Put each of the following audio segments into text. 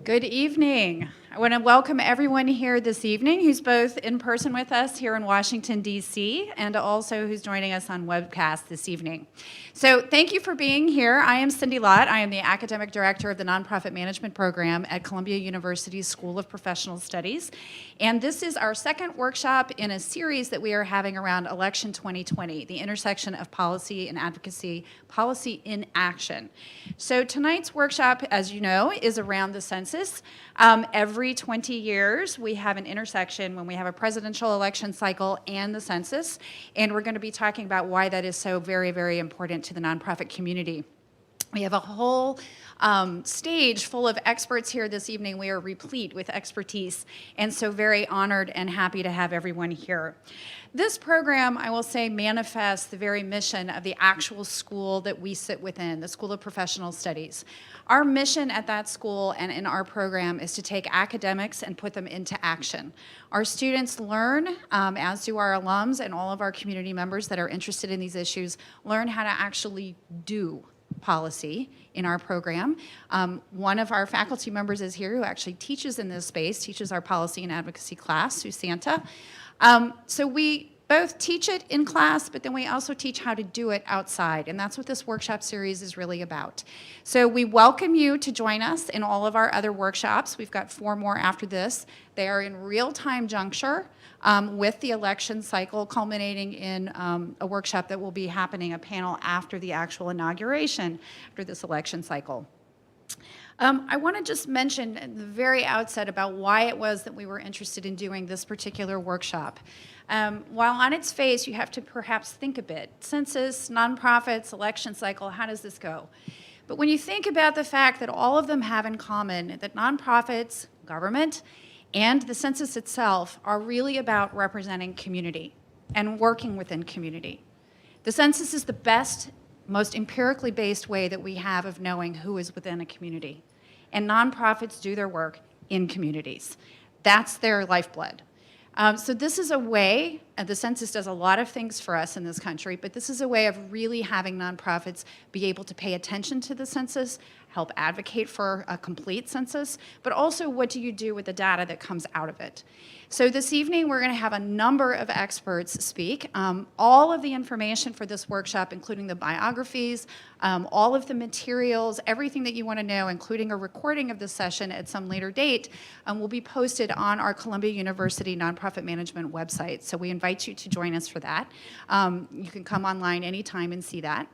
Good evening. I want to welcome everyone here this evening who's both in person with us here in Washington, D.C., and also who's joining us on webcast this evening. So thank you for being here. I am Cindy Lott. I am the Academic Director of the Nonprofit Management Program at Columbia University's School of Professional Studies. And this is our second workshop in a series that we are having around Election 2020, the intersection of policy and advocacy, policy in action. So tonight's workshop, as you know, is around the census. Every 20 years, we have an intersection when we have a presidential election cycle and the census, and we're going to be talking about why that is so very, very important to the nonprofit community. We have a whole stage full of experts here this evening. We are replete with expertise, and so very honored and happy to have everyone here. This program, I will say, manifests the very mission of the actual school that we sit within, the School of Professional Studies. Our mission at that school and in our program is to take academics and put them into action. Our students learn, as do our alums and all of our community members that are interested in these issues, learn how to actually do policy in our program. One of our faculty members is here who actually teaches in this space, teaches our policy and advocacy class, Santa. So we both teach it in class, but then we also teach how to do it outside, and that's what this workshop series is really about. So we welcome you to join us in all of our other workshops. We've got 4 more after this. They are in real-time juncture with the election cycle, culminating in a workshop that will be happening, a panel after the actual inauguration after this election cycle. I want to just mention at the very outset about why it was that we were interested in doing this particular workshop. While on its face, you have to perhaps think a bit. Census, nonprofits, election cycle, how does this go? But when you think about the fact that all of them have in common that nonprofits, government, and the census itself are really about representing community and working within community. The census is the best, most empirically based way that we have of knowing who is within a community. And nonprofits do their work in communities. That's their lifeblood. So this is a way, the census does a lot of things for us in this country, but this is a way of really having nonprofits be able to pay attention to the census, help advocate for a complete census, but also what do you do with the data that comes out of it. So this evening we're going to have a number of experts speak. All of the information for this workshop, including the biographies, all of the materials, everything that you want to know, including a recording of this session at some later date, will be posted on our Columbia University Nonprofit Management website. So we invite you to join us for that. You can come online anytime and see that.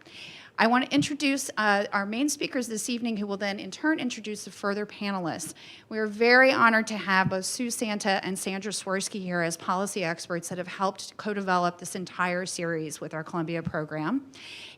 I want to introduce our main speakers this evening, who will then in turn introduce the further panelists. We are very honored to have both Santa and Sandra Swirsky here as policy experts that have helped co-develop this entire series with our Columbia program.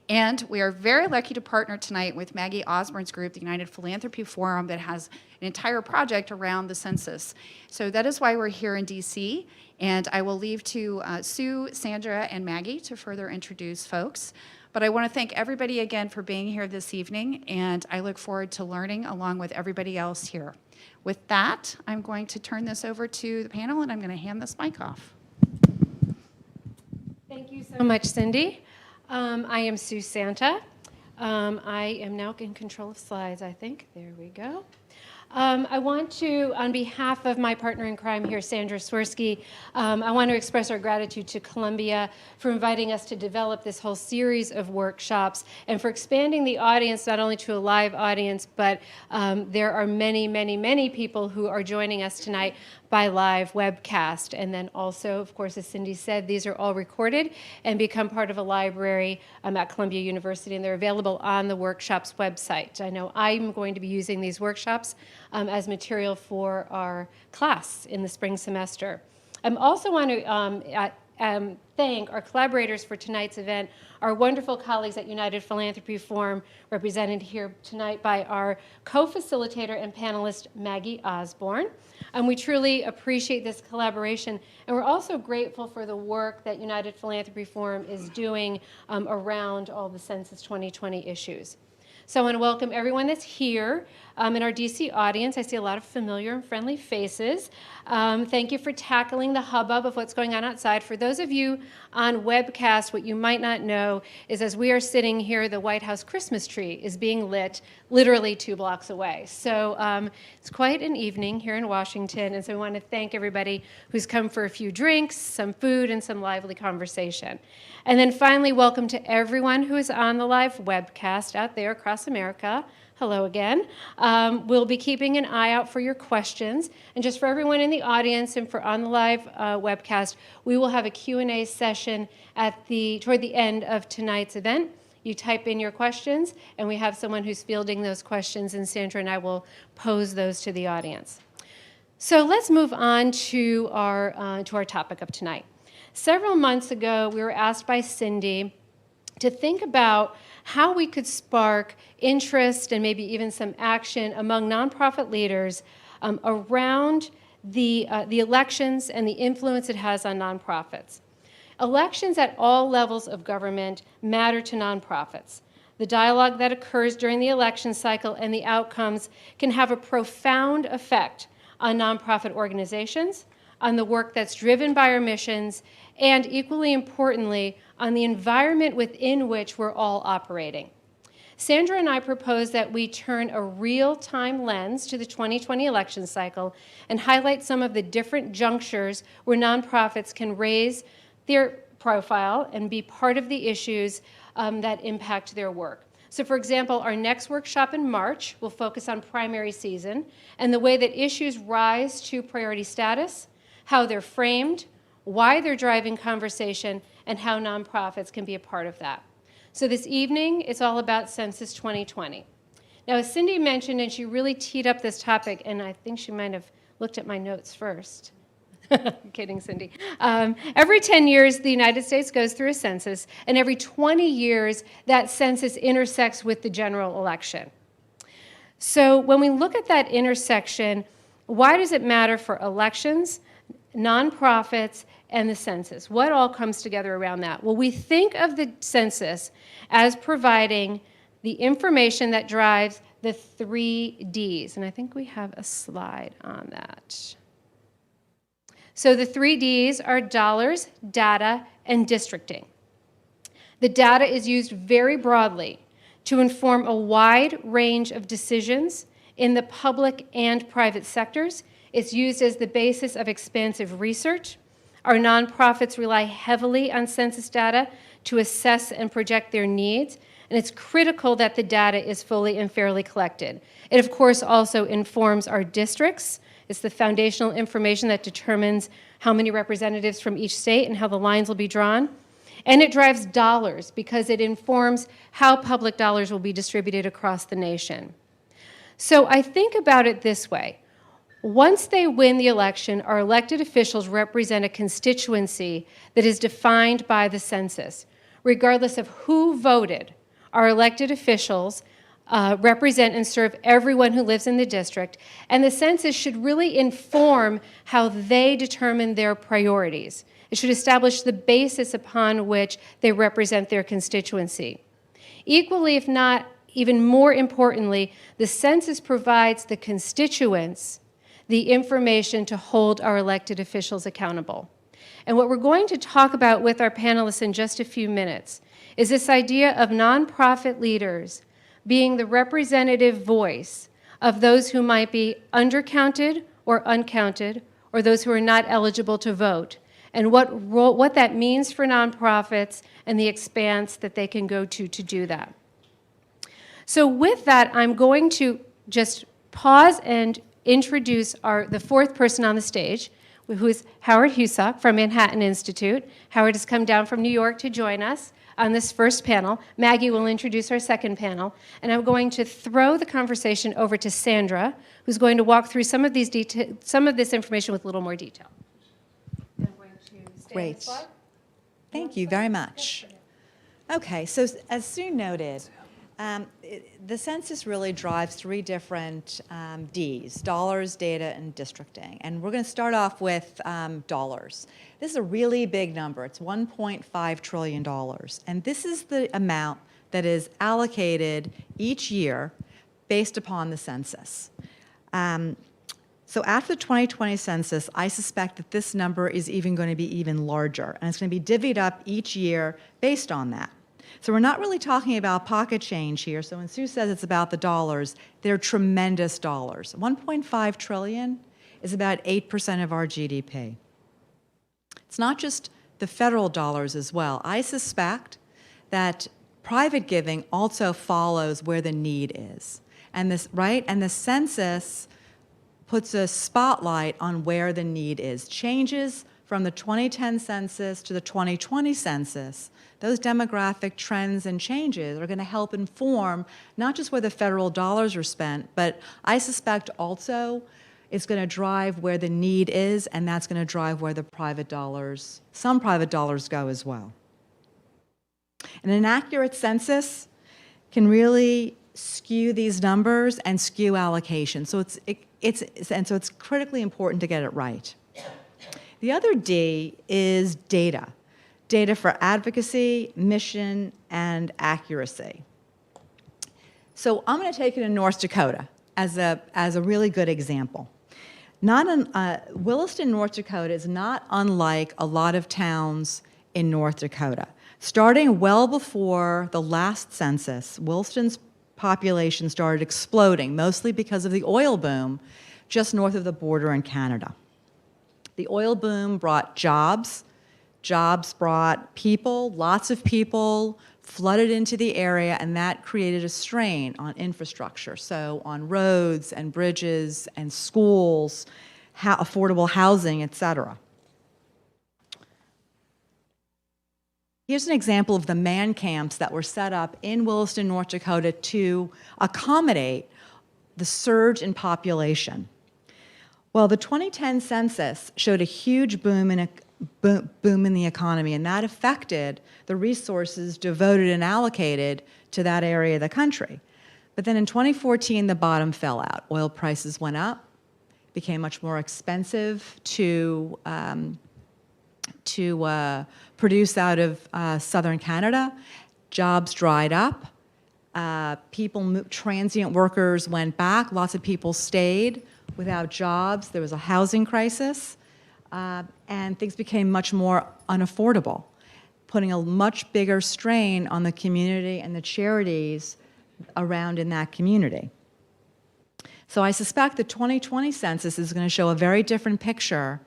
And we are very lucky to partner tonight with Maggie Osborne's group, the United Philanthropy Forum, that has an entire project around the census. So that is why we're here in DC, and I will leave to Sue, Sandra, and Maggie to further introduce folks. But I want to thank everybody again for being here this evening, and I look forward to learning along with everybody else here. With that, I'm going to turn this over to the panel, and I'm going to hand this mic off. Thank you so much, Cindy. I am Sue Santa. I am now in control of slides, I think. There we go. I want to, on behalf of my partner in crime here, Sandra Swirsky, I want to express our gratitude to Columbia for inviting us to develop this whole series of workshops and for expanding the audience not only to a live audience, but there are many, many, many people who are joining us tonight by live webcast. And then also, of course, as Cindy said, these are all recorded and become part of a library at Columbia University, and they're available on the workshop's website. I know I'm going to be using these workshops as material for our class in the spring semester. I also want to thank our collaborators for tonight's event, our wonderful colleagues at United Philanthropy Forum, represented here tonight by our co-facilitator and panelist, Maggie Osborne. We truly appreciate this collaboration, and we're also grateful for the work that United Philanthropy Forum is doing around all the Census 2020 issues. So I want to welcome everyone that's here in our DC audience. I see a lot of familiar and friendly faces. Thank you for tackling the hubbub of what's going on outside. For those of you on webcast, what you might not know is as we are sitting here, the White House Christmas tree is being lit literally 2 blocks away. So it's quite an evening here in Washington, and so we want to thank everybody who's come for a few drinks, some food, and some lively conversation. And then finally, welcome to everyone who is on the live webcast out there across America. Hello again. We'll be keeping an eye out for your questions. And just for everyone in the audience and for on the live webcast, we will have a Q&A session toward the end of tonight's event. You type in your questions, and we have someone who's fielding those questions, and Sandra and I will pose those to the audience. So let's move on to our topic of tonight. Several months ago, we were asked by Cindy to think about how we could spark interest and maybe even some action among nonprofit leaders around the elections and the influence it has on nonprofits. Elections at all levels of government matter to nonprofits. The dialogue that occurs during the election cycle and the outcomes can have a profound effect on nonprofit organizations, on the work that's driven by our missions, and equally importantly, on the environment within which we're all operating. Sandra and I propose that we turn a real-time lens to the 2020 election cycle and highlight some of the different junctures where nonprofits can raise their profile and be part of the issues that impact their work. So for example, our next workshop in March will focus on primary season and the way that issues rise to priority status, how they're framed, why they're driving conversation, and how nonprofits can be a part of that. So this evening, it's all about Census 2020. Now, as Cindy mentioned, and she really teed up this topic, and I think she might have looked at my notes first. I'm kidding, Cindy. Every 10 years, the United States goes through a census, and every 20 years, that census intersects with the general election. So when we look at that intersection, why does it matter for elections, nonprofits, and the census? What all comes together around that? Well, we think of the census as providing the information that drives the 3 Ds, and I think we have a slide on that. So the 3 Ds are dollars, data, and districting. The data is used very broadly to inform a wide range of decisions in the public and private sectors. It's used as the basis of expansive research. Our nonprofits rely heavily on census data to assess and project their needs, and it's critical that the data is fully and fairly collected. It, of course, also informs our districts. It's the foundational information that determines how many representatives from each state and how the lines will be drawn. And it drives dollars because it informs how public dollars will be distributed across the nation. So I think about it this way. Once they win the election, our elected officials represent a constituency that is defined by the census. Regardless of who voted, our elected officials represent and serve everyone who lives in the district, and the census should really inform how they determine their priorities. It should establish the basis upon which they represent their constituency. Equally, if not even more importantly, the census provides the constituents the information to hold our elected officials accountable. And what we're going to talk about with our panelists in just a few minutes is this idea of nonprofit leaders being the representative voice of those who might be undercounted or uncounted, or those who are not eligible to vote, and what that means for nonprofits and the expanse that they can go to do that. So with that, I'm going to just pause and introduce the 4th person on the stage, who is Howard Husak from Manhattan Institute. Howard has come down from New York to join us on this first panel. Maggie will introduce our second panel, and I'm going to throw the conversation over to Sandra, who's going to walk through some of this information with a little more detail. I'm going to stay on the slide. Thank you very much. Okay, so as Sue noted, the census really drives 3 different Ds: dollars, data, and districting. And we're going to start off with dollars. This is a really big number. It's $1.5 trillion. And this is the amount that is allocated each year based upon the census. So after the 2020 census, I suspect that this number is even going to be even larger, and it's going to be divvied up each year based on that. So we're not really talking about pocket change here. So when Sue says it's about the dollars, they're tremendous dollars. 1.5 trillion is about 8% of our GDP. It's not just the federal dollars as well. I suspect that private giving also follows where the need is. And this, right? And the census puts a spotlight on where the need is. Changes from the 2010 census to the 2020 census, those demographic trends and changes are going to help inform not just where the federal dollars are spent, but I suspect also it's going to drive where the need is, and that's going to drive where the private dollars, some private dollars go as well. And an accurate census can really skew these numbers and skew allocation. So it's critically important to get it right. The other D is data. Data for advocacy, mission, and accuracy. So I'm going to take it in North Dakota as a really good example. Williston, North Dakota is not unlike a lot of towns in North Dakota. Starting well before the last census, Williston's population started exploding, mostly because of the oil boom just north of the border in Canada. The oil boom brought jobs. Jobs brought people, lots of people flooded into the area, and that created a strain on infrastructure, so on roads and bridges and schools, affordable housing, et cetera. Here's an example of the man camps that were set up in Williston, North Dakota to accommodate the surge in population. Well, the 2010 census showed a huge boom in the economy, and that affected the resources devoted and allocated to that area of the country. But then in 2014, the bottom fell out. Oil prices went up, became much more expensive to produce out of southern Canada. Jobs dried up. Transient workers went back. Lots of people stayed without jobs. There was a housing crisis. And things became much more unaffordable, putting a much bigger strain on the community and the charities around in that community. So I suspect the 2020 census is going to show a very different picture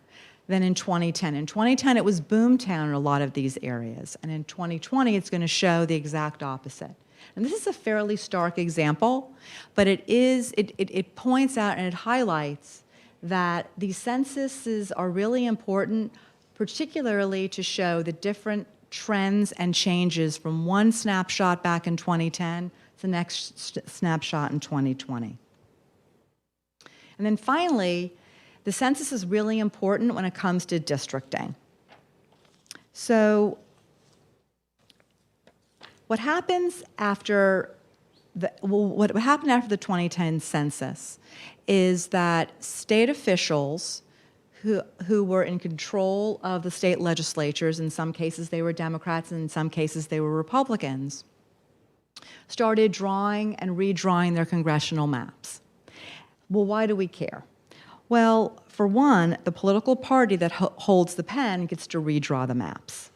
than in 2010. In 2010, it was boomtown in a lot of these areas, and in 2020, it's going to show the exact opposite. And this is a fairly stark example, but it points out and it highlights that these censuses are really important, particularly to show the different trends and changes from one snapshot back in 2010 to the next snapshot in 2020. And then finally, the census is really important when it comes to districting. So what happens after what happened after the 2010 census is that state officials who were in control of the state legislatures, in some cases they were Democrats and in some cases they were Republicans, started drawing and redrawing their congressional maps. Well, why do we care? Well, for one, the political party that holds the pen gets to redraw the maps.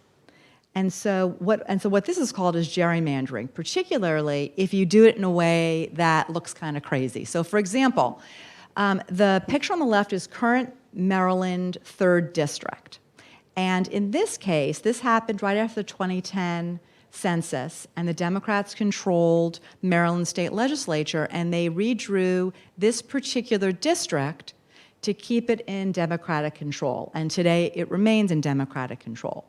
And so what this is called is gerrymandering, particularly if you do it in a way that looks kind of crazy. So for example, the picture on the left is current Maryland 3rd District. And in this case, this happened right after the 2010 census, and the Democrats controlled Maryland state legislature, and they redrew this particular district to keep it in Democratic control. And today it remains in Democratic control.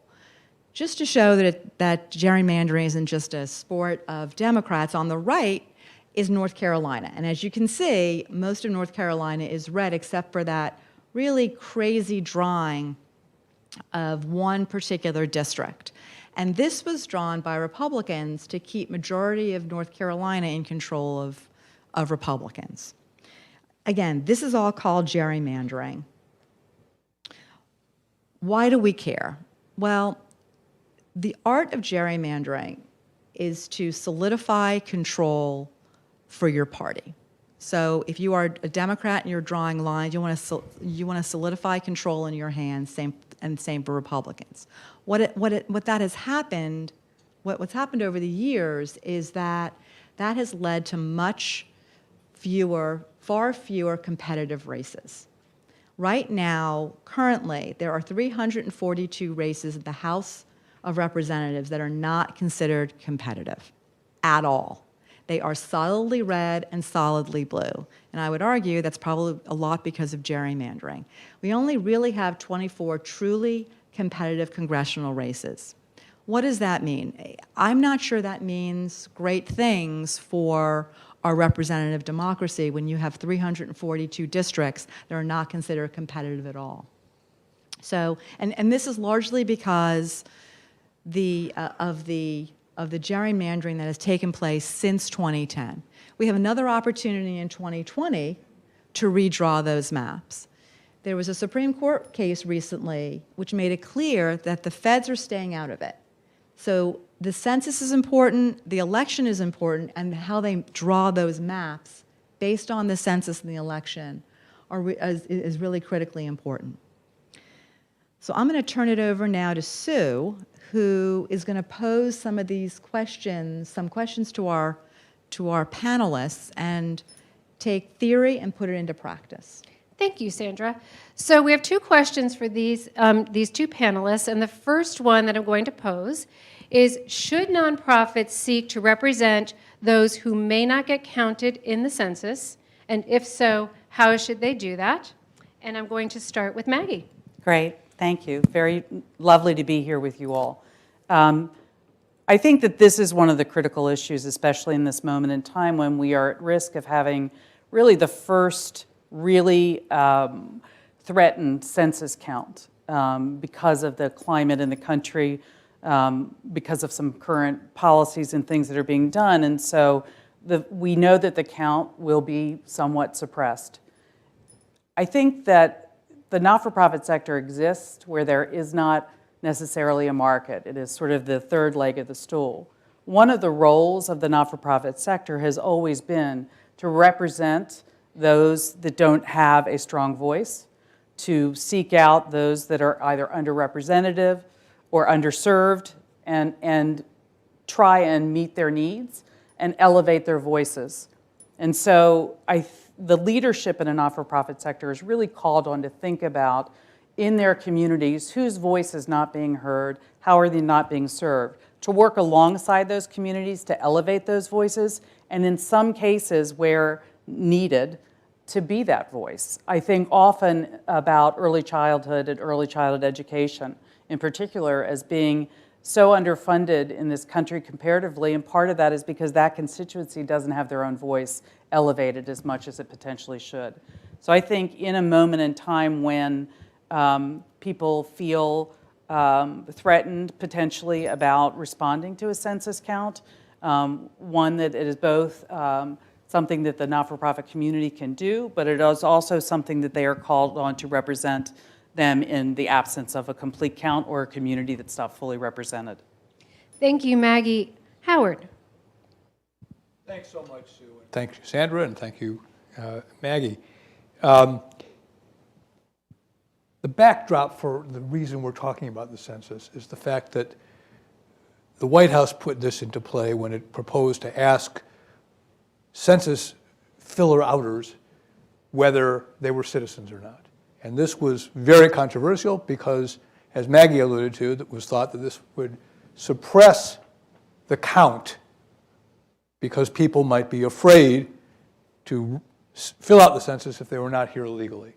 Just to show that gerrymandering isn't just a sport of Democrats, on the right is North Carolina. And as you can see, most of North Carolina is red except for that really crazy drawing of one particular district. And this was drawn by Republicans to keep majority of North Carolina in control of Republicans. Again, this is all called gerrymandering. Why do we care? Well, the art of gerrymandering is to solidify control for your party. So if you are a Democrat and you're drawing lines, you want to solidify control in your hands. Same for Republicans. What's happened over the years is that has led to far fewer competitive races. Right now, currently, there are 342 races in the House of Representatives that are not considered competitive at all. They are solidly red and solidly blue. And I would argue that's probably a lot because of gerrymandering. We only really have 24 truly competitive congressional races. What does that mean? I'm not sure that means great things for our representative democracy when you have 342 districts that are not considered competitive at all. So, and this is largely because of the gerrymandering that has taken place since 2010. We have another opportunity in 2020 to redraw those maps. There was a Supreme Court case recently which made it clear that the feds are staying out of it. So the census is important, the election is important, and how they draw those maps based on the census and the election is really critically important. So I'm going to turn it over now to Sue, who is going to pose some questions to our panelists and take theory and put it into practice. Thank you, Sandra. So we have two questions for these two panelists, and the first one that I'm going to pose is, should nonprofits seek to represent those who may not get counted in the census? And if so, how should they do that? And I'm going to start with Maggie. Great, thank you. Very lovely to be here with you all. I think that this is one of the critical issues, especially in this moment in time when we are at risk of having really the first really threatened census count because of the climate in the country, because of some current policies and things that are being done. And so we know that the count will be somewhat suppressed. I think that the not-for-profit sector exists where there is not necessarily a market. It is sort of the third leg of the stool. One of the roles of the not-for-profit sector has always been to represent those that don't have a strong voice, to seek out those that are either underrepresented or underserved, and try and meet their needs and elevate their voices. And so the leadership in a not-for-profit sector is really called on to think about, in their communities, whose voice is not being heard, how are they not being served, to work alongside those communities to elevate those voices, and in some cases where needed, to be that voice. I think often about early childhood and early childhood education in particular as being so underfunded in this country comparatively, and part of that is because that constituency doesn't have their own voice elevated as much as it potentially should. So I think in a moment in time when people feel threatened potentially about responding to a census count, one that it is both something that the not-for-profit community can do, but it is also something that they are called on to represent them in the absence of a complete count or a community that's not fully represented. Thank you, Maggie. Howard. Thanks so much, Sue. Thank you, Sandra, and thank you, Maggie. The backdrop for the reason we're talking about the census is the fact that the White House put this into play when it proposed to ask census filler-outers whether they were citizens or not. And this was very controversial because, as Maggie alluded to, it was thought that this would suppress the count because people might be afraid to fill out the census if they were not here legally.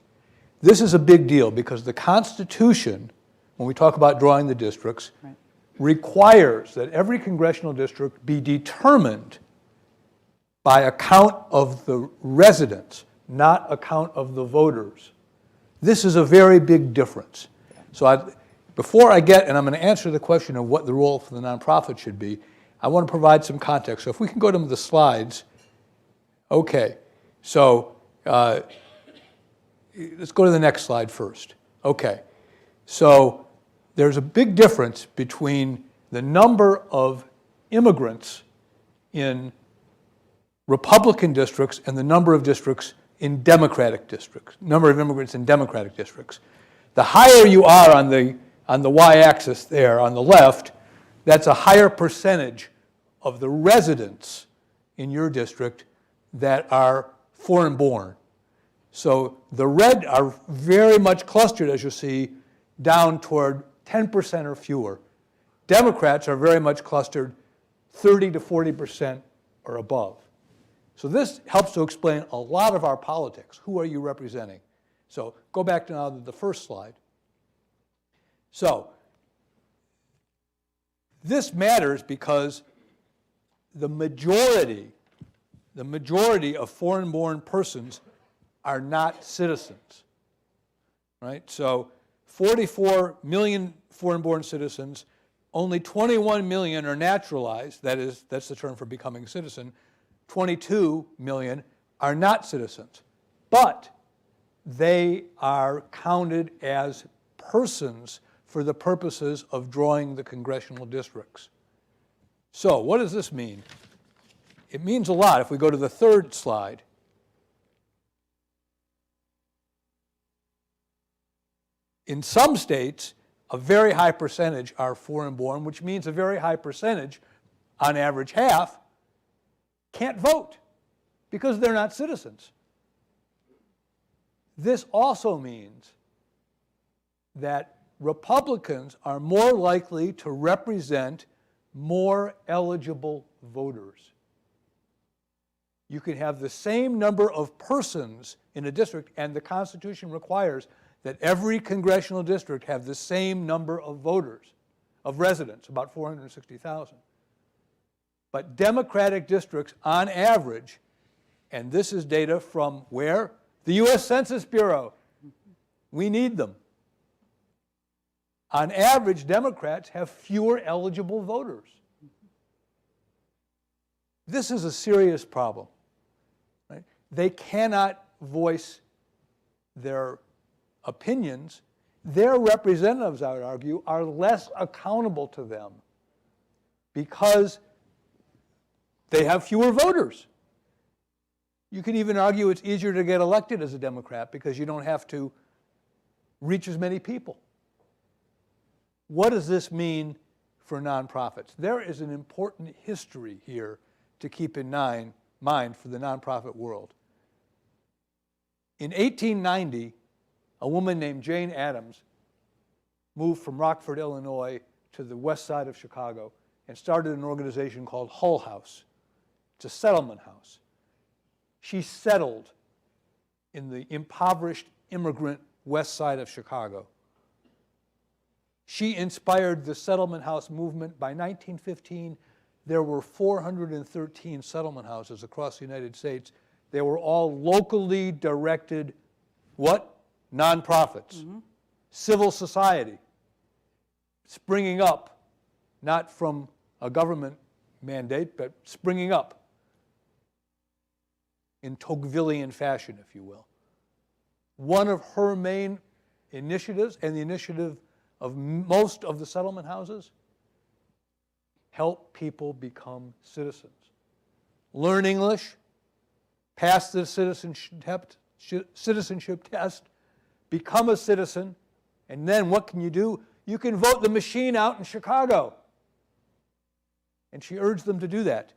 This is a big deal because the Constitution, when we talk about drawing the districts, right, requires that every congressional district be determined by a count of the residents, not a count of the voters. This is a very big difference. So before I get, and I'm going to answer the question of what the role for the nonprofit should be, I want to provide some context. So if we can go to the slides. Okay, so let's go to the next slide first. Okay, so there's a big difference between the number of immigrants in Republican districts and the number of districts in Democratic districts, number of immigrants in Democratic districts. The higher you are on the y-axis there on the left, that's a higher percentage of the residents in your district that are foreign-born. So the red are very much clustered, as you see, down toward 10% or fewer. Democrats are very much clustered 30 to 40% or above. So this helps to explain a lot of our politics. Who are you representing? So go back now to the first slide. So this matters because the majority of foreign-born persons are not citizens, right? So 44 million foreign-born citizens, only 21 million are naturalized, that's the term for becoming a citizen. 22 million are not citizens, but they are counted as persons for the purposes of drawing the congressional districts. So what does this mean? It means a lot. If we go to the third slide, in some states, a very high percentage are foreign-born, which means a very high percentage, on average half, can't vote because they're not citizens. This also means that Republicans are more likely to represent more eligible voters. You can have the same number of persons in a district, and the Constitution requires that every congressional district have the same number of voters, of residents, about 460,000. But Democratic districts, on average, and this is data from where? The U.S. Census Bureau. We need them. On average, Democrats have fewer eligible voters. This is a serious problem, right? They cannot voice their opinions. Their representatives, I would argue, are less accountable to them because they have fewer voters. You could even argue it's easier to get elected as a Democrat because you don't have to reach as many people. What does this mean for nonprofits? There is an important history here to keep in mind for the nonprofit world. In 1890, a woman named Jane Addams moved from Rockford, Illinois, to the west side of Chicago and started an organization called Hull House. It's a settlement house. She settled in the impoverished immigrant west side of Chicago. She inspired the settlement house movement. By 1915, there were 413 settlement houses across the United States. They were all locally directed, what? Nonprofits. Civil society, springing up, not from a government mandate, but springing up in Tocquevillian fashion, if you will. One of her main initiatives, and the initiative of most of the settlement houses, help people become citizens. Learn English, pass the citizenship test, become a citizen, and then what can you do? You can vote the machine out in Chicago. And she urged them to do that.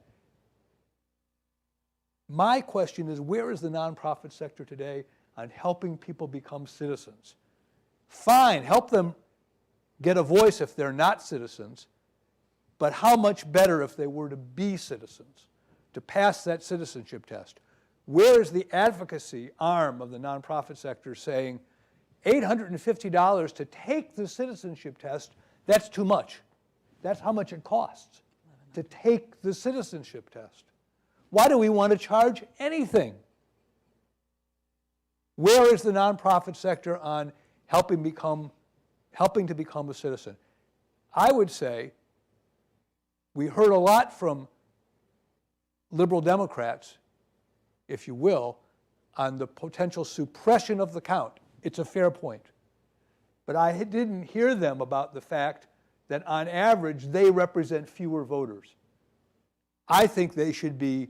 My question is, where is the nonprofit sector today on helping people become citizens? Fine, help them get a voice if they're not citizens, but how much better if they were to be citizens, to pass that citizenship test? Where is the advocacy arm of the nonprofit sector saying, $850 to take the citizenship test, that's too much. That's how much it costs to take the citizenship test. Why do we want to charge anything? Where is the nonprofit sector on helping to become a citizen? I would say we heard a lot from liberal Democrats, if you will, on the potential suppression of the count. It's a fair point. But I didn't hear them about the fact that on average they represent fewer voters. I think they should be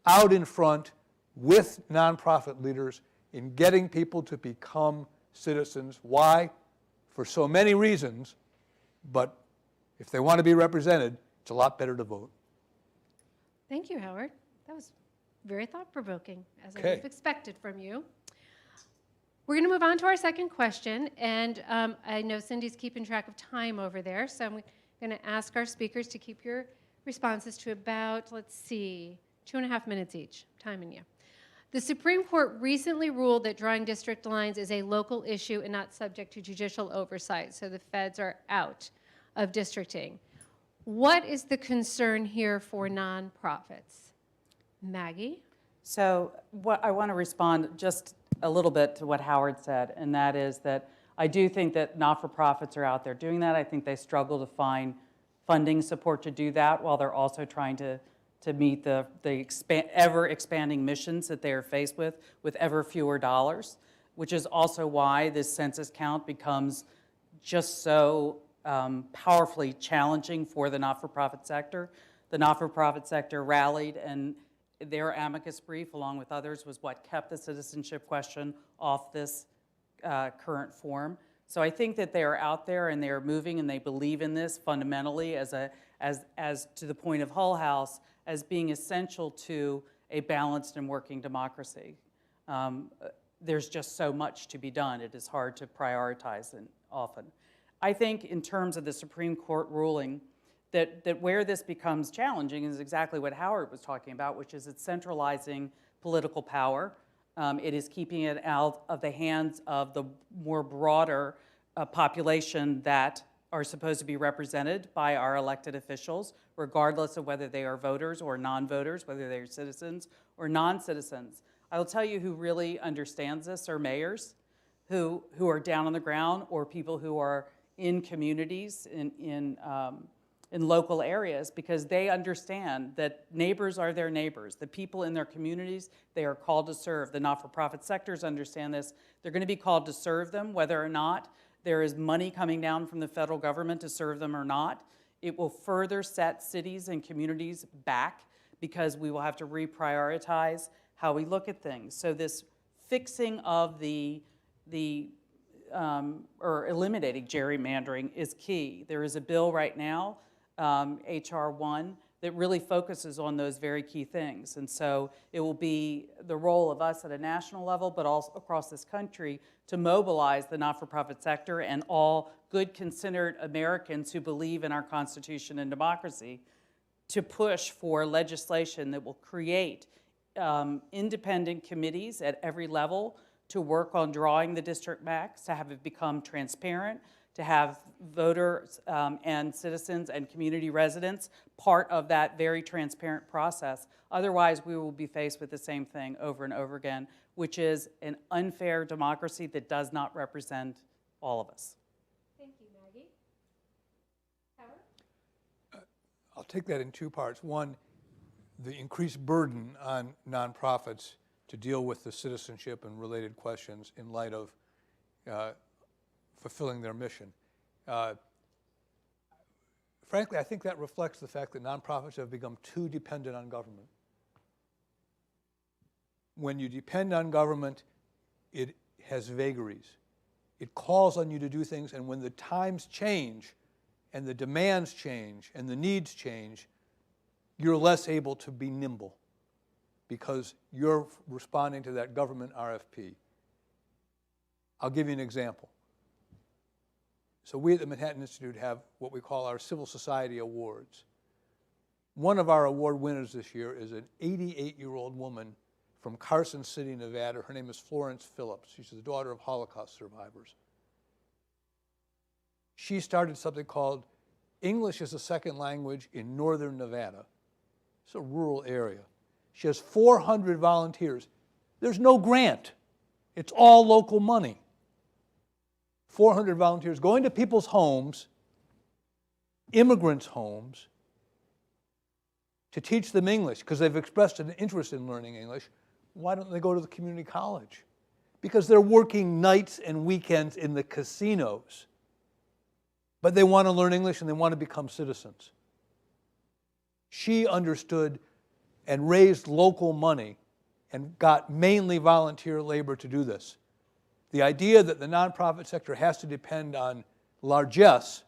out in front with nonprofit leaders in getting people to become citizens. Why? For so many reasons, but if they want to be represented, it's a lot better to vote. Thank you, Howard. That was very thought-provoking, as I would Okay. have expected from you. We're going to move on to our second question, and I know Cindy's keeping track of time over there, so I'm going to ask our speakers to keep your responses to about, let's see, 2.5 minutes each, timing you. The Supreme Court recently ruled that drawing district lines is a local issue and not subject to judicial oversight, so the feds are out of districting. What is the concern here for nonprofits? Maggie? So I want to respond just a little bit to what Howard said, and that is that I do think that not-for-profits are out there doing that. I think they struggle to find funding support to do that while they're also trying to meet the ever-expanding missions that they are faced with ever fewer dollars, which is also why this census count becomes just so powerfully challenging for the not-for-profit sector. The not-for-profit sector rallied, and their amicus brief, along with others, was what kept the citizenship question off this current form. So I think that they are out there and they are moving and they believe in this fundamentally as to the point of Hull House as being essential to a balanced and working democracy. There's just so much to be done. It is hard to prioritize and often. I think in terms of the Supreme Court ruling, that where this becomes challenging is exactly what Howard was talking about, which is it's centralizing political power. It is keeping it out of the hands of the more broader population that are supposed to be represented by our elected officials, regardless of whether they are voters or non-voters, whether they are citizens or non-citizens. I will tell you who really understands this are mayors who are down on the ground, or people who are in communities, in local areas, because they understand that neighbors are their neighbors. The people in their communities, they are called to serve. The not-for-profit sectors understand this. They're going to be called to serve them, whether or not there is money coming down from the federal government to serve them or not. It will further set cities and communities back because we will have to reprioritize how we look at things. So this fixing of or eliminating gerrymandering is key. There is a bill right now, HR 1, that really focuses on those very key things. And so it will be the role of us at a national level, but also across this country, to mobilize the not-for-profit sector and all good, considered Americans who believe in our Constitution and democracy to push for legislation that will create independent committees at every level to work on drawing the district maps, to have it become transparent, to have voters and citizens and community residents part of that very transparent process. Otherwise, we will be faced with the same thing over and over again, which is an unfair democracy that does not represent all of us. Thank you, Maggie. Howard? I'll take that in two parts. One, the increased burden on nonprofits to deal with the citizenship and related questions in light of fulfilling their mission. Frankly, I think that reflects the fact that nonprofits have become too dependent on government. When you depend on government, it has vagaries. It calls on you to do things, and when the times change, and the demands change, and the needs change, you're less able to be nimble because you're responding to that government RFP. I'll give you an example. So we at the Manhattan Institute have what we call our Civil Society Awards. One of our award winners this year is an 88-year-old woman from Carson City, Nevada. Her name is Florence Phillips. She's the daughter of Holocaust survivors. She started something called English as a Second Language in Northern Nevada. It's a rural area. She has 400 volunteers. There's no grant. It's all local money. 400 volunteers going to people's homes, immigrants' homes, to teach them English because they've expressed an interest in learning English. Why don't they go to the community college? Because they're working nights and weekends in the casinos. But they want to learn English and they want to become citizens. She understood and raised local money and got mainly volunteer labor to do this. The idea that the nonprofit sector has to depend on largesse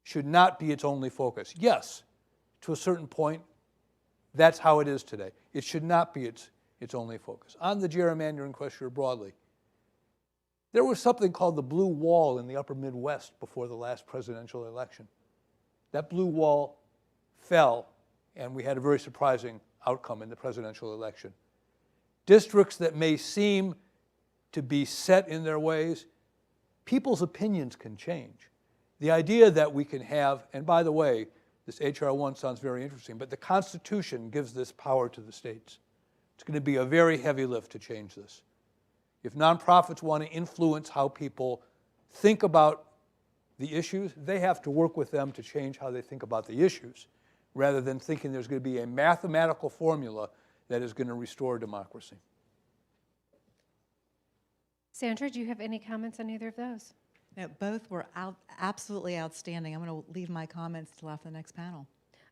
should not be its only focus. Yes, to a certain point, that's how it is today. It should not be its only focus. On the gerrymandering question broadly, there was something called the blue wall in the upper Midwest before the last presidential election. That blue wall fell, and we had a very surprising outcome in the presidential election. Districts that may seem to be set in their ways, people's opinions can change. The idea that we can have, and by the way, this H.R. 1 sounds very interesting, but the Constitution gives this power to the states. It's going to be a very heavy lift to change this. If nonprofits want to influence how people think about the issues, they have to work with them to change how they think about the issues, rather than thinking there's going to be a mathematical formula that is going to restore democracy. Sandra, do you have any comments on either of those? No, both were absolutely outstanding. I'm going to leave my comments till after the next panel.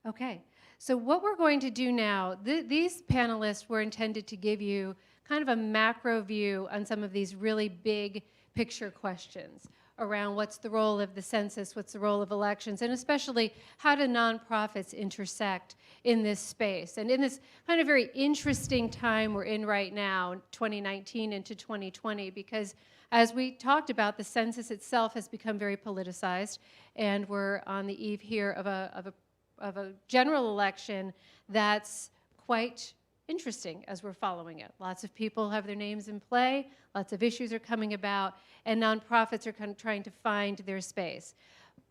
Okay, so what we're going to do now, these panelists were intended to give you kind of a macro view on some of these really big picture questions around what's the role of the census, what's the role of elections, and especially how do nonprofits intersect in this space. And in this kind of very interesting time we're in right now, 2019 into 2020, because as we talked about, the census itself has become very politicized, and we're on the eve here of a general election that's quite interesting as we're following it. Lots of people have their names in play, lots of issues are coming about, and nonprofits are kind of trying to find their space.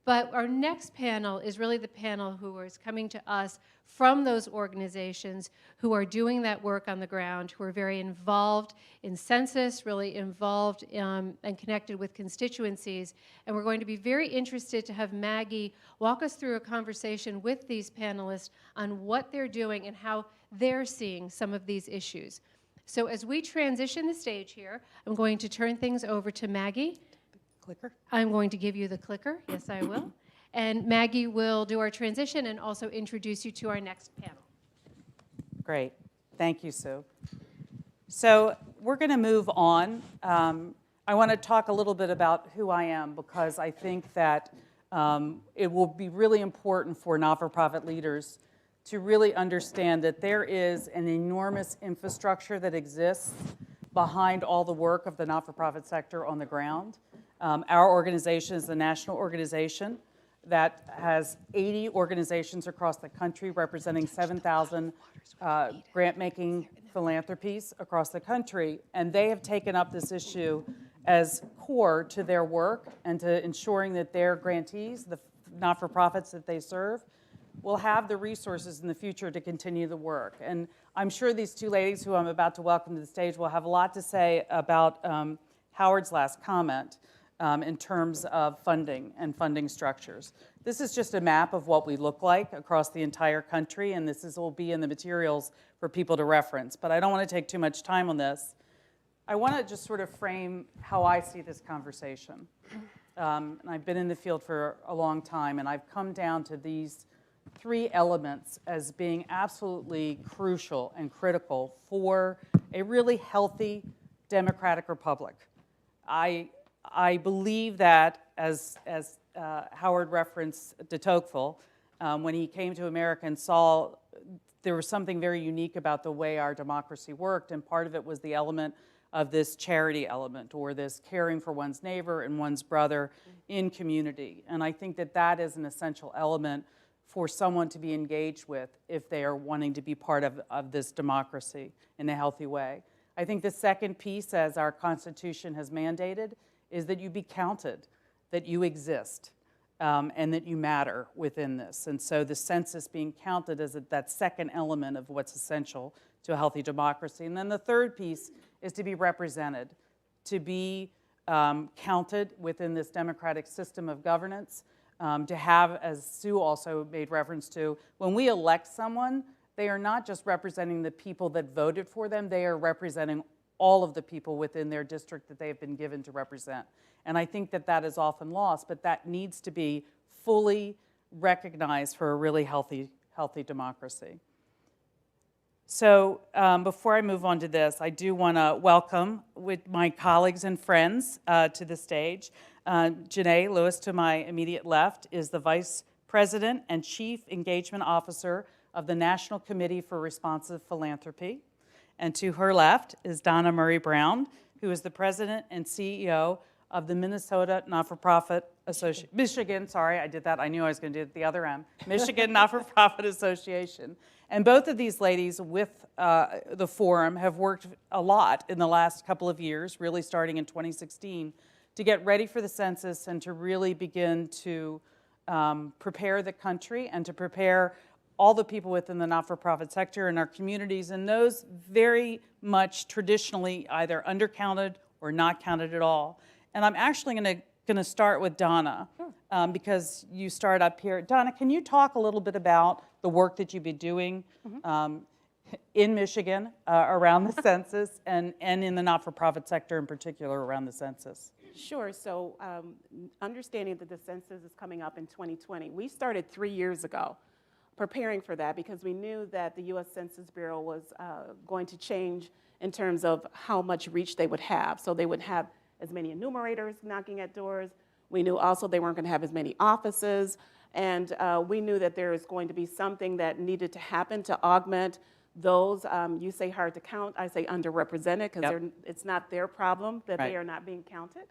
But our next panel is really the panel who is coming to us from those organizations who are doing that work on the ground, who are very involved in census, really involved and connected with constituencies. And we're going to be very interested to have Maggie walk us through a conversation with these panelists on what they're doing and how they're seeing some of these issues. So as we transition the stage here, I'm going to turn things over to Maggie. Clicker. I'm going to give you the clicker. Yes, I will. And Maggie will do our transition and also introduce you to our next panel. Great. Thank you, Sue. So we're going to move on. I want to talk a little bit about who I am, because I think that it will be really important for not-for-profit leaders to really understand that there is an enormous infrastructure that exists behind all the work of the not-for-profit sector on the ground. Our organization is a national organization that has 80 organizations across the country representing 7,000 grant-making philanthropies across the country, and they have taken up this issue as core to their work and to ensuring that their grantees, the not-for-profits that they serve, will have the resources in the future to continue the work. And I'm sure these two ladies who I'm about to welcome to the stage will have a lot to say about Howard's last comment in terms of funding and funding structures. This is just a map of what we look like across the entire country, and will be in the materials for people to reference. But I don't want to take too much time on this. I want to just sort of frame how I see this conversation. And I've been in the field for a long time, and I've come down to these three elements as being absolutely crucial and critical for a really healthy democratic republic. I believe that, as Howard referenced de Tocqueville, when he came to America and saw there was something very unique about the way our democracy worked, and part of it was the element of this charity element, or this caring for one's neighbor and one's brother in community. And I think that that is an essential element for someone to be engaged with if they are wanting to be part of this democracy in a healthy way. I think the second piece, as our Constitution has mandated, is that you be counted, that you exist, and that you matter within this. And so the census being counted as that second element of what's essential to a healthy democracy. And then the third piece is to be represented, to be counted within this democratic system of governance, to have, as Sue also made reference to, when we elect someone, they are not just representing the people that voted for them, they are representing all of the people within their district that they have been given to represent. And I think that that is often lost, but that needs to be fully recognized for a really healthy healthy democracy. So before I move on to this, I do want to welcome with my colleagues and friends to the stage. Janae Lewis, to my immediate left, is the Vice President and Chief Engagement Officer of the National Committee for Responsive Philanthropy. And to her left is Donna Murray Brown, who is the President and CEO of the Minnesota Not-for-Profit Association, Michigan, sorry, I did that, I knew I was going to do it at the other end, Michigan Not-for-Profit Association. And both of these ladies with the forum have worked a lot in the last couple of years, really starting in 2016, to get ready for the census and to really begin to prepare the country and to prepare all the people within the not-for-profit sector in our communities, and those very much traditionally either undercounted or not counted at all. And I'm actually going to start with Donna, because you start up here. Donna, can you talk a little bit about the work that you've been doing in Michigan around the census and in the not-for-profit sector in particular around the census? Sure. So understanding that the census is coming up in 2020, we started 3 years ago preparing for that because we knew that the U.S. Census Bureau was going to change in terms of how much reach they would have. So they would have as many enumerators knocking at doors. We knew also they weren't going to have as many offices. And we knew that there is going to be something that needed to happen to augment those, you say hard to count, I say underrepresented, because it's not their problem that they are not being counted,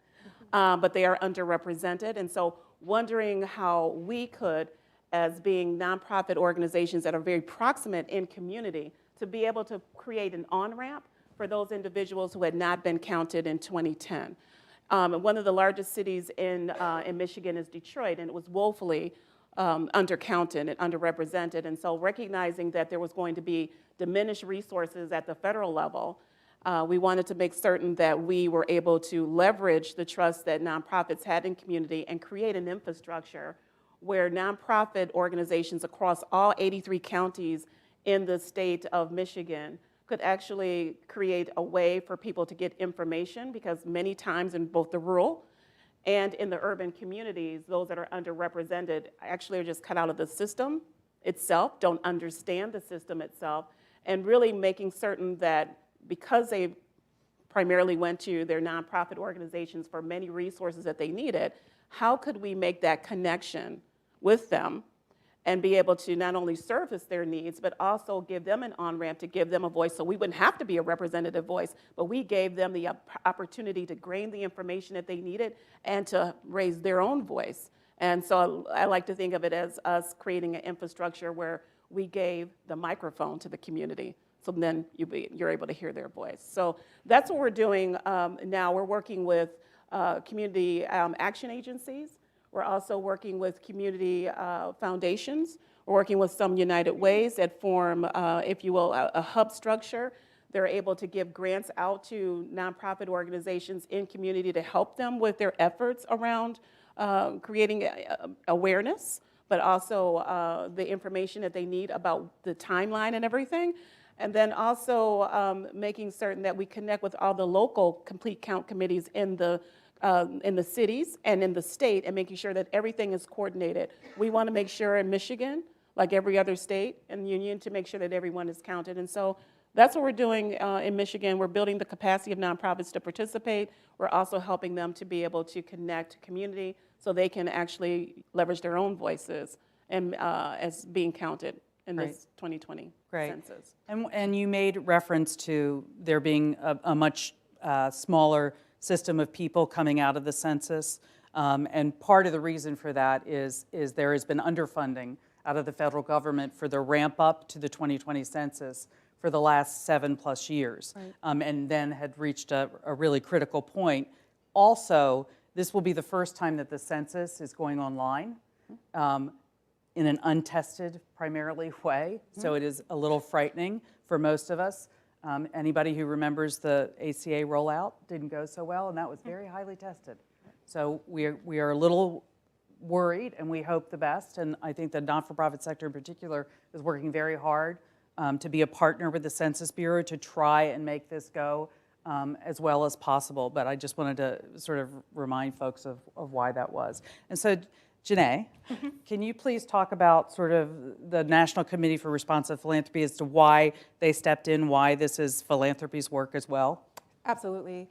but they are underrepresented. And so wondering how we could, as being nonprofit organizations that are very proximate in community, to be able to create an on-ramp for those individuals who had not been counted in 2010. One of the largest cities in Michigan is Detroit, and it was woefully undercounted and underrepresented. And so recognizing that there was going to be diminished resources at the federal level, we wanted to make certain that we were able to leverage the trust that nonprofits had in community and create an infrastructure where nonprofit organizations across all 83 counties in the state of Michigan could actually create a way for people to get information, because many times in both the rural and in the urban communities, those that are underrepresented actually are just cut out of the system itself, don't understand the system itself, and really making certain that because they primarily went to their nonprofit organizations for many resources that they needed, how could we make that connection with them and be able to not only service their needs, but also give them an on-ramp to give them a voice, so we wouldn't have to be a representative voice, but we gave them the opportunity to gain the information that they needed and to raise their own voice. And so I like to think of it as us creating an infrastructure where we gave the microphone to the community, so then you're able to hear their voice. So that's what we're doing now. We're working with community action agencies. We're also working with community foundations. We're working with some United Ways that form, if you will, a hub structure. They're able to give grants out to nonprofit organizations in community to help them with their efforts around creating awareness, but also the information that they need about the timeline and everything. And then also making certain that we connect with all the local complete count committees in the cities and in the state, and making sure that everything is coordinated. We want to make sure in Michigan, like every other state and union, to make sure that everyone is counted. And so that's what we're doing in Michigan. We're building the capacity of nonprofits to participate. We're also helping them to be able to connect community so they can actually leverage their own voices and as being counted in this 2020 census. And you made reference to there being a much smaller system of people coming out of the census. And part of the reason for that is there has been underfunding out of the federal government for the ramp up to the 2020 census for the last 7+ years, and then had reached a really critical point. Also, this will be the first time that the census is going online in an untested, primarily way, so it is a little frightening for most of us. Anybody who remembers the ACA rollout didn't go so well, and that was very highly tested. So we are a little worried, and we hope the best, and I think the not-for-profit sector in particular is working very hard to be a partner with the Census Bureau to try and make this go as well as possible. But I just wanted to sort of remind folks of why that was. And so, Janae, can you please talk about sort of the National Committee for Responsive Philanthropy as to why they stepped in, why this is philanthropy's work as well? Absolutely.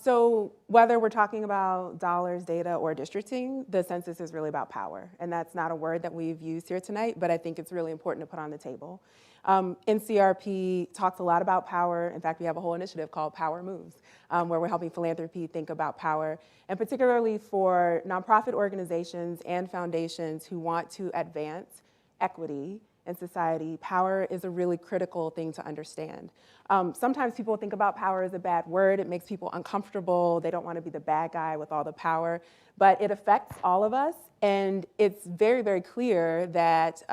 So whether we're talking about dollars, data, or districting, the census is really about power. And that's not a word that we've used here tonight, but I think it's really important to put on the table. NCRP talks a lot about power. In fact, we have a whole initiative called Power Moves, where we're helping philanthropy think about power. And particularly for nonprofit organizations and foundations who want to advance equity in society, power is a really critical thing to understand. Sometimes people think about power as a bad word. It makes people uncomfortable. They don't want to be the bad guy with all the power. But it affects all of us. And it's very, very clear that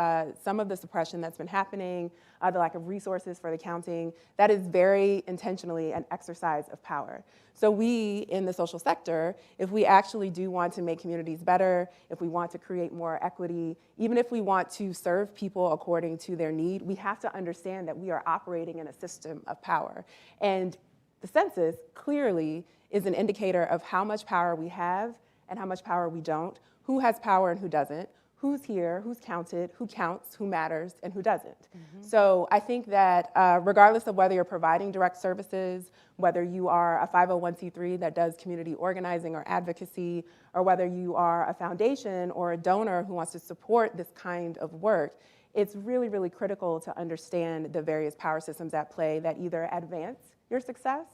some of the suppression that's been happening, the lack of resources for the counting, that is very intentionally an exercise of power. So we in the social sector, if we actually do want to make communities better, if we want to create more equity, even if we want to serve people according to their need, we have to understand that we are operating in a system of power. And the census clearly is an indicator of how much power we have and how much power we don't, who has power and who doesn't, who's here, who's counted, who counts, who matters, and who doesn't. So I think that regardless of whether you're providing direct services, whether you are a 501c3 that does community organizing or advocacy, or whether you are a foundation or a donor who wants to support this kind of work, it's really, really critical to understand the various power systems at play that either advance your success,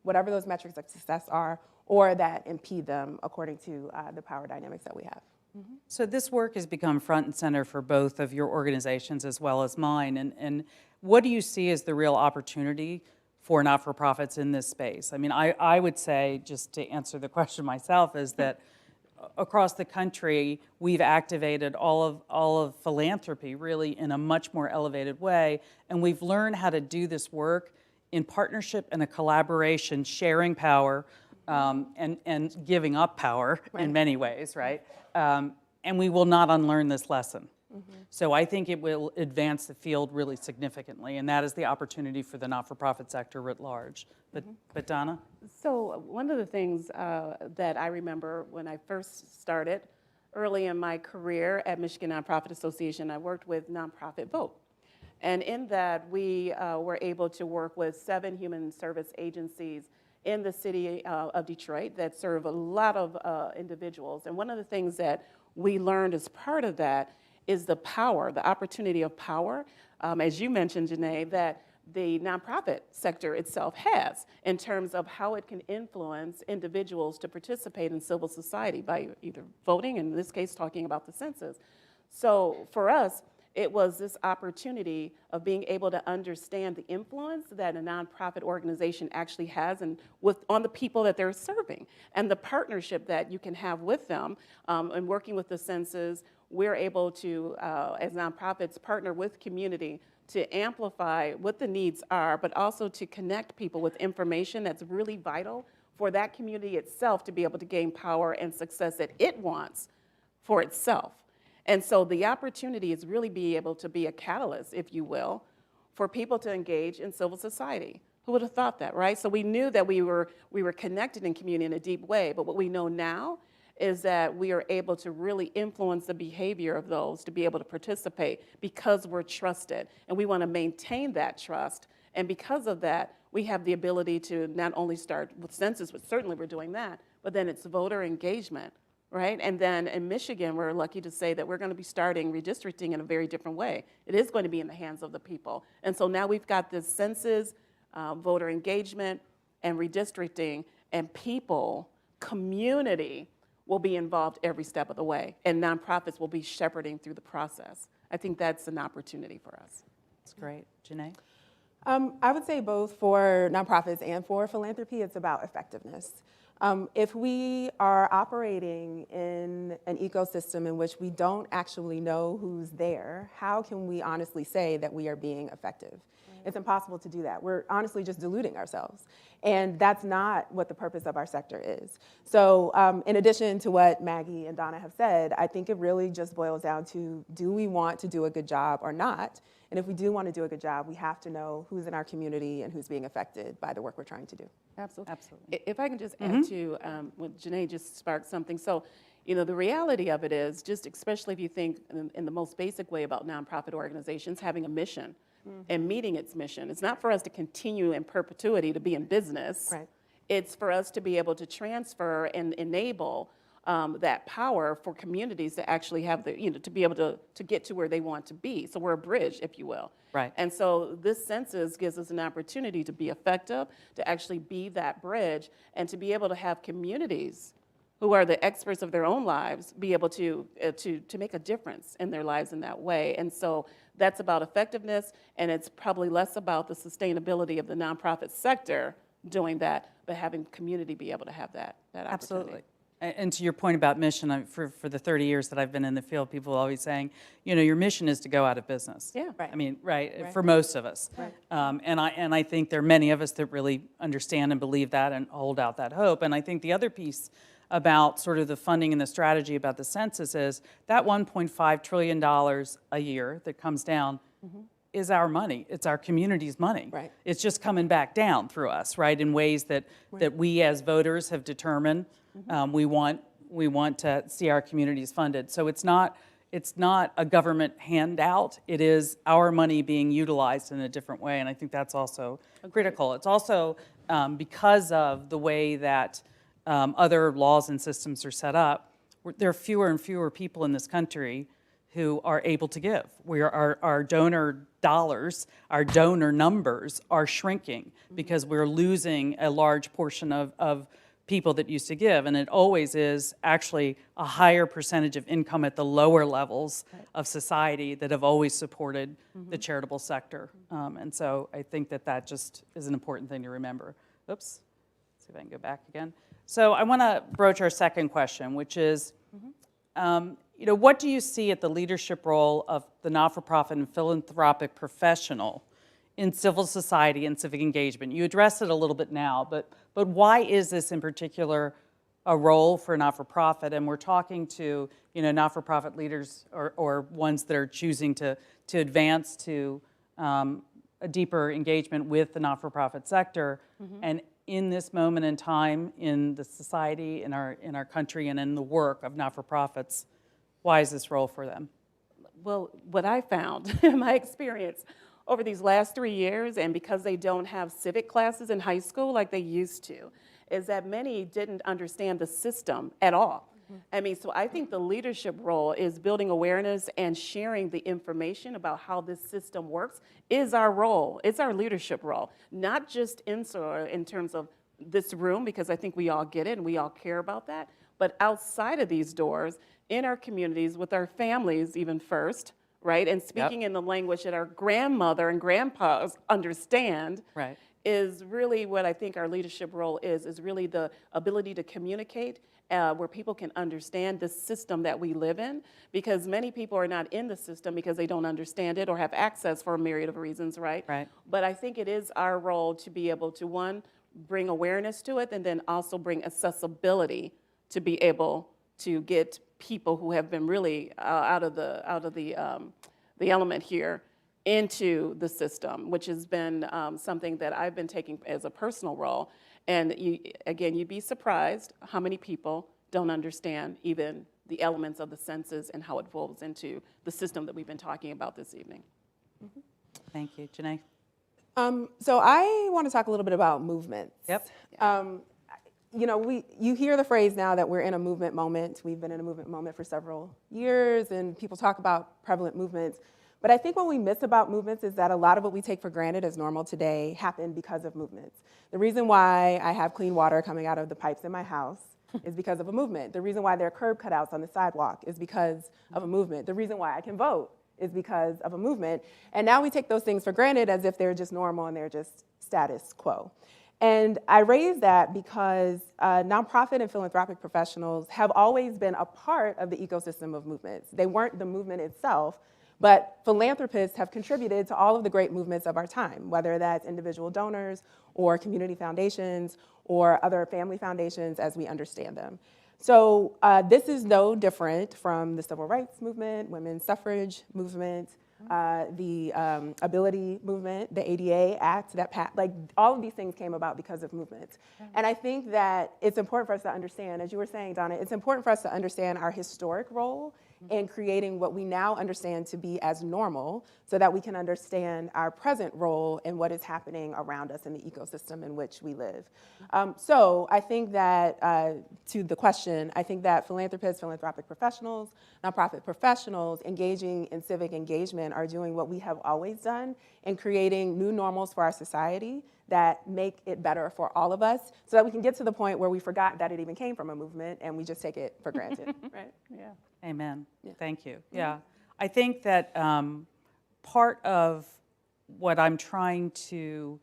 whatever those metrics of success are, or that impede them according to the power dynamics that we have. So this work has become front and center for both of your organizations as well as mine. And what do you see as the real opportunity for not-for-profits in this space? I mean, I would say, just to answer the question myself, is that across the country, we've activated all of philanthropy really in a much more elevated way, and we've learned how to do this work in partnership and a collaboration, sharing power, and giving up power in many ways, right? And we will not unlearn this lesson. So I think it will advance the field really significantly, and that is the opportunity for the not-for-profit sector writ large. But Donna? So one of the things that I remember when I first started early in my career at Michigan Nonprofit Association, I worked with Nonprofit Vote. And in that, we were able to work with 7 human service agencies in the city of Detroit that serve a lot of individuals. And one of the things that we learned as part of that is the power, the opportunity of power, as you mentioned, Janae, that the nonprofit sector itself has in terms of how it can influence individuals to participate in civil society by either voting, in this case, talking about the census. So for us, it was this opportunity of being able to understand the influence that a nonprofit organization actually has on the people that they're serving, and the partnership that you can have with them. And working with the census, we're able to, as nonprofits, partner with community to amplify what the needs are, but also to connect people with information that's really vital for that community itself to be able to gain power and success that it wants for itself. And so the opportunity is really be able to be a catalyst, if you will, for people to engage in civil society. Who would have thought that, right? So we knew that we were connected in community in a deep way, but what we know now is that we are able to really influence the behavior of those to be able to participate because we're trusted. And we want to maintain that trust. And because of that, we have the ability to not only start with census, but certainly we're doing that, but then it's voter engagement. Right? And then in Michigan, we're lucky to say that we're going to be starting redistricting in a very different way. It is going to be in the hands of the people. And so now we've got this census, voter engagement, and redistricting, and people, community will be involved every step of the way, and nonprofits will be shepherding through the process. I think that's an opportunity for us. That's great. Janae? I would say both for nonprofits and for philanthropy, it's about effectiveness. If we are operating in an ecosystem in which we don't actually know who's there, how can we honestly say that we are being effective? Right. It's impossible to do that. We're honestly just deluding ourselves. And that's not what the purpose of our sector is. So in addition to what Maggie and Donna have said, I think it really just boils down to, do we want to do a good job or not? And if we do want to do a good job, we have to know who's in our community and who's being affected by the work we're trying to do. Absolutely. Absolutely. If I can just add to what Janae just sparked something. So You know, the reality of it is, just especially if you think in the most basic way about nonprofit organizations having a mission and meeting its mission. It's not for us to continue in perpetuity to be in business. Right. It's for us to be able to transfer and enable that power for communities to actually have the, you know, to be able to get to where they want to be. So we're a bridge, if you will. Right. And so this census gives us an opportunity to be effective, to actually be that bridge, and to be able to have communities who are the experts of their own lives be able to make a difference in their lives in that way. And so that's about effectiveness, and it's probably less about the sustainability of the nonprofit sector doing that, but having community be able to have that opportunity. Absolutely. And to your point about mission, for the 30 years that I've been in the field, people are always saying, you know, your mission is to go out of business. Yeah. Right. I mean, right, for most of us. Right. And I think there are many of us that really understand and believe that and hold out that hope. And I think the other piece about sort of the funding and the strategy about the census is that $1.5 trillion a year that comes down is our money. It's our community's money. Right. It's just coming back down through us, right, in ways that we as voters have determined we want to see our communities funded. So it's not a government handout. It is our money being utilized in a different way, and I think that's also critical. It's also because of the way that other laws and systems are set up, there are fewer and fewer people in this country who are able to give. Our donor dollars, our donor numbers are shrinking because we're losing a large portion of people that used to give, and it always is actually a higher percentage of income at the lower levels of society that have always supported the charitable sector. And so I think that just is an important thing to remember. Oops, let's see if I can go back again. So I want to broach our second question, which is, you know, what do you see at the leadership role of the not-for-profit and philanthropic professional in civil society and civic engagement? You addressed it a little bit now, but why is this in particular a role for not-for-profit? And we're talking to, you know, not-for-profit leaders or ones that are choosing to advance to a deeper engagement with the not-for-profit sector. And in this moment in time in the society, in our country, and in the work of not-for-profits, why is this role for them? Well, what I found in my experience over these last 3 years, and because they don't have civic classes in high school like they used to, is that many didn't understand the system at all. I mean, so I think the leadership role is building awareness and sharing the information about how this system works is our role. It's our leadership role, not just in terms of this room, because I think we all get it and we all care about that, but outside of these doors, in our communities, with our families even first, right? And speaking in the language that our grandmother and grandpas understand. Right. Is really what I think our leadership role is really the ability to communicate where people can understand the system that we live in, because many people are not in the system because they don't understand it or have access for a myriad of reasons, right? Right. But I think it is our role to be able to, one, bring awareness to it, and then also bring accessibility to be able to get people who have been really out of the element here into the system, which has been something that I've been taking as a personal role. And you'd be surprised how many people don't understand even the elements of the census and how it rolls into the system that we've been talking about this evening. Thank you. Janae? So I want to talk a little bit about movements. Yep. You know, you hear the phrase now that we're in a movement moment. We've been in a movement moment for several years, and people talk about prevalent movements. But I think what we miss about movements is that a lot of what we take for granted as normal today happened because of movements. The reason why I have clean water coming out of the pipes in my house is because of a movement. The reason why there are curb cutouts on the sidewalk is because of a movement. The reason why I can vote is because of a movement. And now we take those things for granted as if they're just normal and they're just status quo. And I raise that because nonprofit and philanthropic professionals have always been a part of the ecosystem of movements. They weren't the movement itself, but philanthropists have contributed to all of the great movements of our time, whether that's individual donors or community foundations or other family foundations as we understand them. So this is no different from the civil rights movement, women's suffrage movement, the Ability Movement, the ADA Act, like all of these things came about because of movements. And I think that it's important for us to understand, as you were saying, Donna, it's important for us to understand our historic role in creating what we now understand to be as normal so that we can understand our present role and what is happening around us in the ecosystem in which we live. So I think that, to the question, I think that philanthropists, philanthropic professionals, nonprofit professionals engaging in civic engagement are doing what we have always done in creating new normals for our society that make it better for all of us so that we can get to the point where we forgot that it even came from a movement and we just take it for granted, right? Yeah. Amen. Yeah. Thank you. Yeah. I think that part of what I'm trying to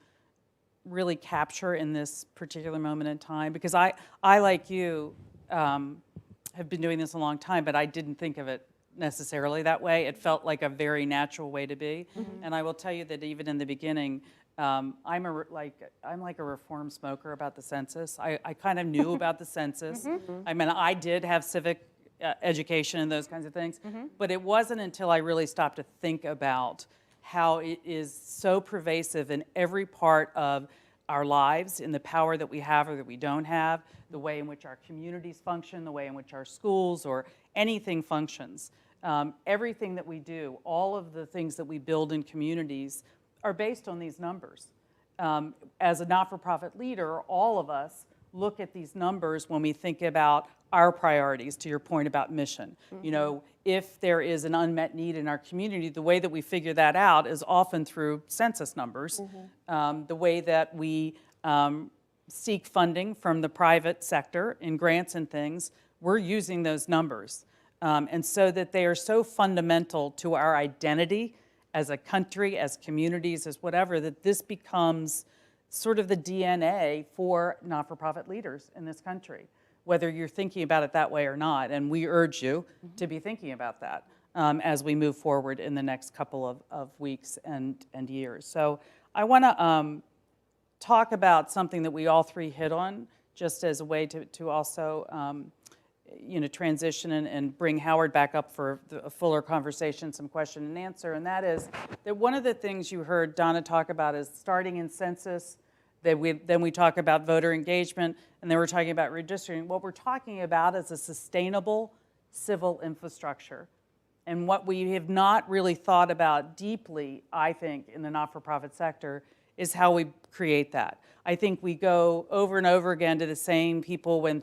really capture in this particular moment in time, because I like you, have been doing this a long time, but I didn't think of it necessarily that way. It felt like a very natural way to be. And I will tell you that even in the beginning, I'm like a reform smoker about the census. I kind of knew about the census. I mean, I did have civic education and those kinds of things, but it wasn't until I really stopped to think about how it is so pervasive in every part of our lives, in the power that we have or that we don't have, the way in which our communities function, the way in which our schools or anything functions. Everything that we do, all of the things that we build in communities are based on these numbers. As a not-for-profit leader, all of us look at these numbers when we think about our priorities, to your point about mission. You know, if there is an unmet need in our community, the way that we figure that out is often through census numbers. The way that we seek funding from the private sector in grants and things, we're using those numbers. And so that they are so fundamental to our identity as a country, as communities, as whatever, that this becomes sort of the DNA for not-for-profit leaders in this country, whether you're thinking about it that way or not. And we urge you to be thinking about that as we move forward in the next couple of weeks and years. So I want to talk about something that we all three hit on, just as a way to also transition and bring Howard back up for a fuller conversation, some question and answer, and that is that one of the things you heard Donna talk about is starting in census, then we talk about voter engagement, and then we're talking about redistricting. What we're talking about is a sustainable civil infrastructure. And what we have not really thought about deeply, I think, in the not-for-profit sector is how we create that. I think we go over and over again to the same people when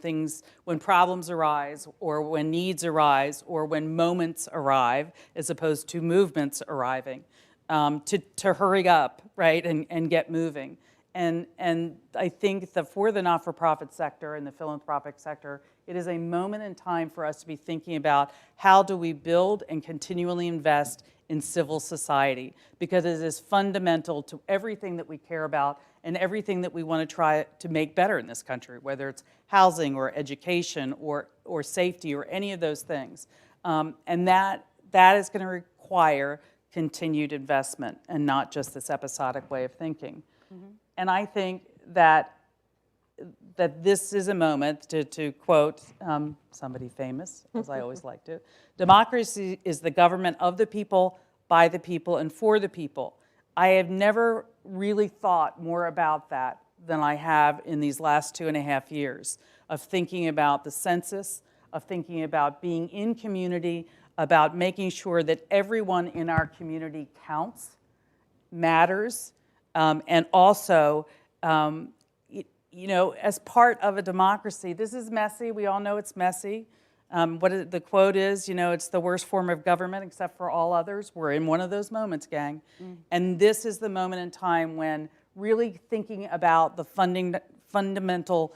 problems arise, or when needs arise, or when moments arrive, as opposed to movements arriving, to hurry up, right, and get moving. And I think that for the not-for-profit sector and the philanthropic sector, it is a moment in time for us to be thinking about how do we build and continually invest in civil society, because it is fundamental to everything that we care about and everything that we want to try to make better in this country, whether it's housing or education or safety or any of those things. And that is going to require continued investment and not just this episodic way of thinking. And I think that this is a moment to quote somebody famous, as I always like to. Democracy is the government of the people, by the people, and for the people. I have never really thought more about that than I have in these last 2.5 years of thinking about the census, of thinking about being in community, about making sure that everyone in our community counts, matters, and also, as part of a democracy, this is messy. We all know it's messy. The quote is, it's the worst form of government except for all others. We're in one of those moments, gang. And this is the moment in time when really thinking about the fundamental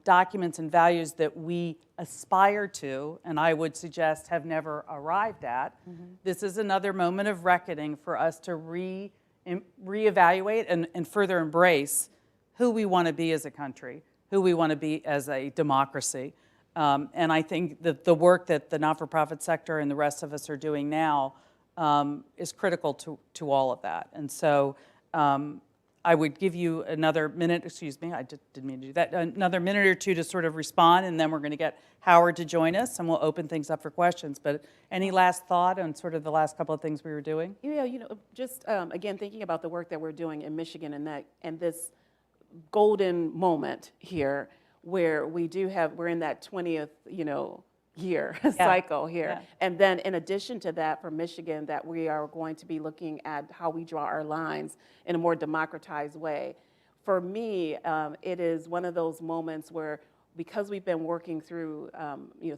documents and values that we aspire to, and I would suggest have never arrived at. This is another moment of reckoning for us to reevaluate and further embrace who we want to be as a country, who we want to be as a democracy. And I think that the work that the not-for-profit sector and the rest of us are doing now is critical to all of that. And so I would give you another minute, excuse me, I didn't mean to do that, another minute or two to sort of respond, and then we're going to get Howard to join us, and we'll open things up for questions. But any last thought on sort of the last couple of things we were doing? Yeah, just again, thinking about the work that we're doing in Michigan and this golden moment here where we're in that 20th, year cycle here. Yeah. And then in addition to that, for Michigan, that we are going to be looking at how we draw our lines in a more democratized way. For me, it is one of those moments where, because we've been working through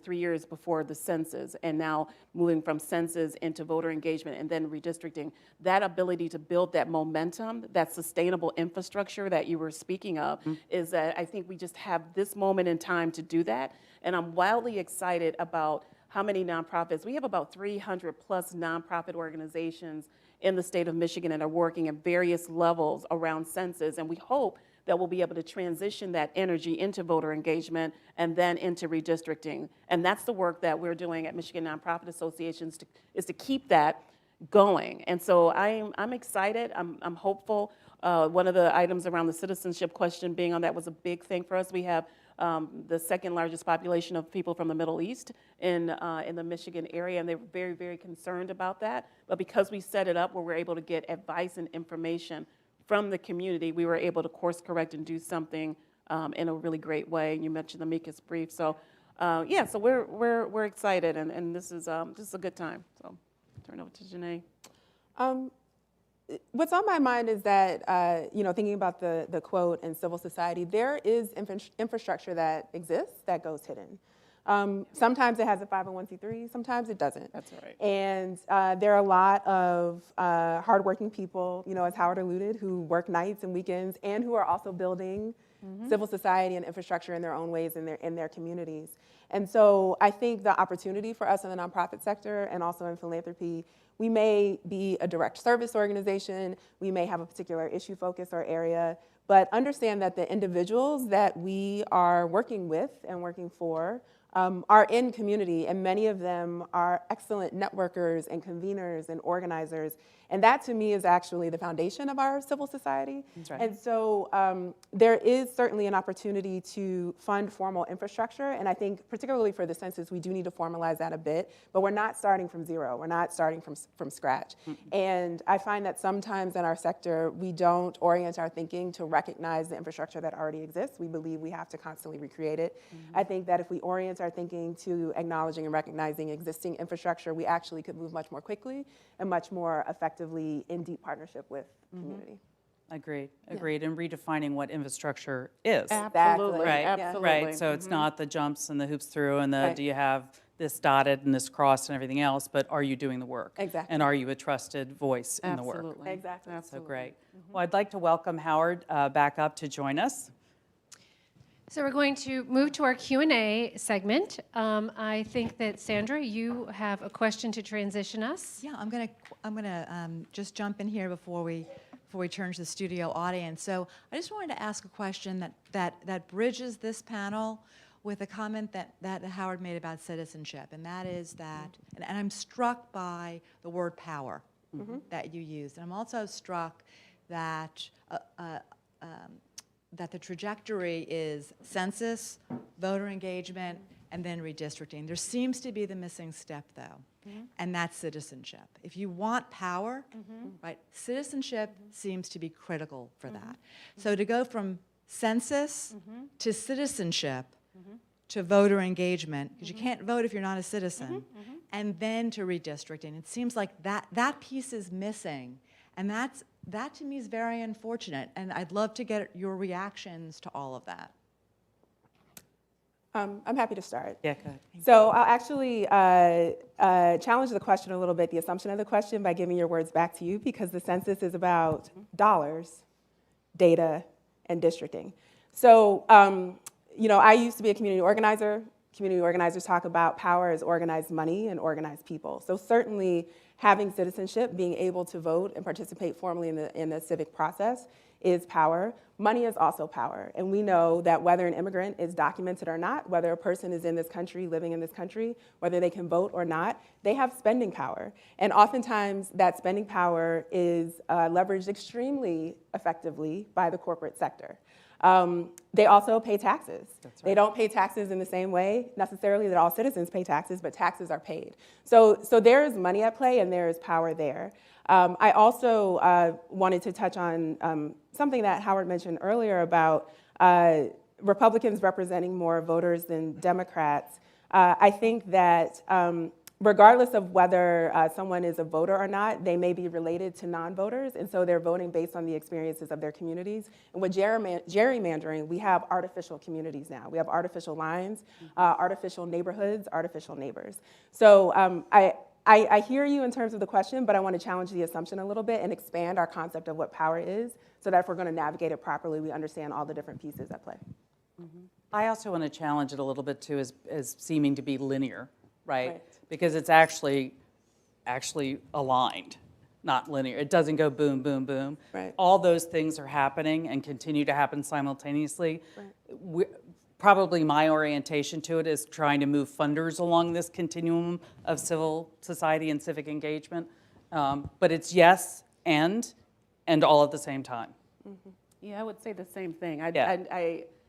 3 years before the census and now moving from census into voter engagement and then redistricting, that ability to build that momentum, that sustainable infrastructure that you were speaking of, is that I think we just have this moment in time to do that. And I'm wildly excited about how many nonprofits. We have about 300 plus nonprofit organizations in the state of Michigan that are working at various levels around census, and we hope that we'll be able to transition that energy into voter engagement and then into redistricting. And that's the work that we're doing at Michigan Nonprofit Associations is to keep that going. And so I'm excited, I'm hopeful. One of the items around the citizenship question being on that was a big thing for us. We have the second largest population of people from the Middle East in the Michigan area, and they were very, very concerned about that. But because we set it up where we're able to get advice and information from the community, we were able to course correct and do something in a really great way. And you mentioned the amicus brief, so yeah, so we're excited, and this is a good time. So turn over to Janae. What's on my mind is that, thinking about the quote in civil society, there is infrastructure that exists that goes hidden. Sometimes it has a 501c3, sometimes it doesn't. That's right. And there are a lot of hardworking people, as Howard alluded, who work nights and weekends and who are also building civil society and infrastructure in their own ways in their communities. And so I think the opportunity for us in the nonprofit sector and also in philanthropy, we may be a direct service organization, we may have a particular issue focus or area, but understand that the individuals that we are working with and working for are in community, and many of them are excellent networkers and conveners and organizers. And that, to me, is actually the foundation of our civil society. That's right. And so there is certainly an opportunity to fund formal infrastructure. And I think particularly for the census, we do need to formalize that a bit. But we're not starting from zero. We're not starting from scratch. And I find that sometimes in our sector, we don't orient our thinking to recognize the infrastructure that already exists. We believe we have to constantly recreate it. I think that if we orient our thinking to acknowledging and recognizing existing infrastructure, we actually could move much more quickly and much more effectively in deep partnership with community. Agreed. And redefining what infrastructure is. Absolutely, Right, absolutely. right. So it's not the jumps and the hoops through and the do you have this dotted and this crossed and everything else, but are you doing the work? Exactly. And are you a trusted voice in the work? Absolutely. Exactly. So great. Well, I'd like to welcome Howard back up to join us. So we're going to move to our Q&A segment. I think that Sandra, you have a question to transition us. Yeah, I'm gonna just jump in here before we turn to the studio audience. So I just wanted to ask a question that bridges this panel with a comment that Howard made about citizenship, and that is that, and I'm struck by the word power that you used, and I'm also struck that that the trajectory is census, voter engagement, and then redistricting. There seems to be the missing step, though, and that's citizenship. If you want power, right, citizenship seems to be critical for that. So to go from census to citizenship to voter engagement, because you can't vote if you're not a citizen, and then to redistricting, it seems like that piece is missing, and that to me is very unfortunate, and I'd love to get your reactions to all of that. I'm happy to start. Yeah, go ahead. So I'll actually challenge the question a little bit, the assumption of the question, by giving your words back to you, because the census is about dollars, data, and districting. So, I used to be a community organizer. Community organizers talk about power as organized money and organized people. So certainly having citizenship, being able to vote and participate formally in the civic process is power. Money is also power. And we know that whether an immigrant is documented or not, whether a person is in this country, living in this country, whether they can vote or not, they have spending power. And oftentimes that spending power is leveraged extremely effectively by the corporate sector. They also pay taxes. Right. They don't pay taxes in the same way necessarily that all citizens pay taxes, but taxes are paid. So there is money at play and there is power there. I also wanted to touch on something that Howard mentioned earlier about Republicans representing more voters than Democrats. I think that regardless of whether someone is a voter or not, they may be related to non-voters, and so they're voting based on the experiences of their communities. And with gerrymandering, we have artificial communities now. We have artificial lines, artificial neighborhoods, artificial neighbors. So I hear you in terms of the question, but I want to challenge the assumption a little bit and expand our concept of what power is, so that if we're going to navigate it properly, we understand all the different pieces at play. I also want to challenge it a little bit too as seeming to be linear, right? Because it's actually aligned, not linear. It doesn't go boom, boom, boom. Right. All those things are happening and continue to happen simultaneously. Probably my orientation to it is trying to move funders along this continuum of civil society and civic engagement. But it's yes and all at the same time. Mm-hmm. Yeah, I would say the same thing.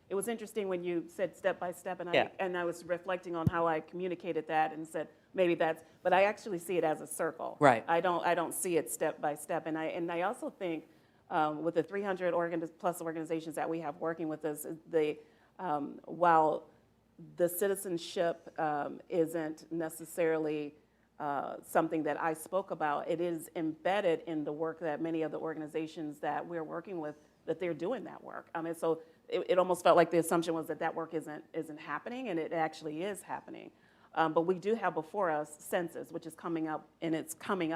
It was interesting when you said step by step, and I was reflecting on how I communicated that and said maybe that's, but I actually see it as a circle. Right. I don't see it step by step, and I also think with the 300 plus organizations that we have working with us, while the citizenship isn't necessarily something that I spoke about, it is embedded in the work that many of the organizations that we're working with, that they're doing that work. I mean, so it almost felt like the assumption was that work isn't happening, and it actually is happening. But we do have before us Census, which is coming up, and it's coming,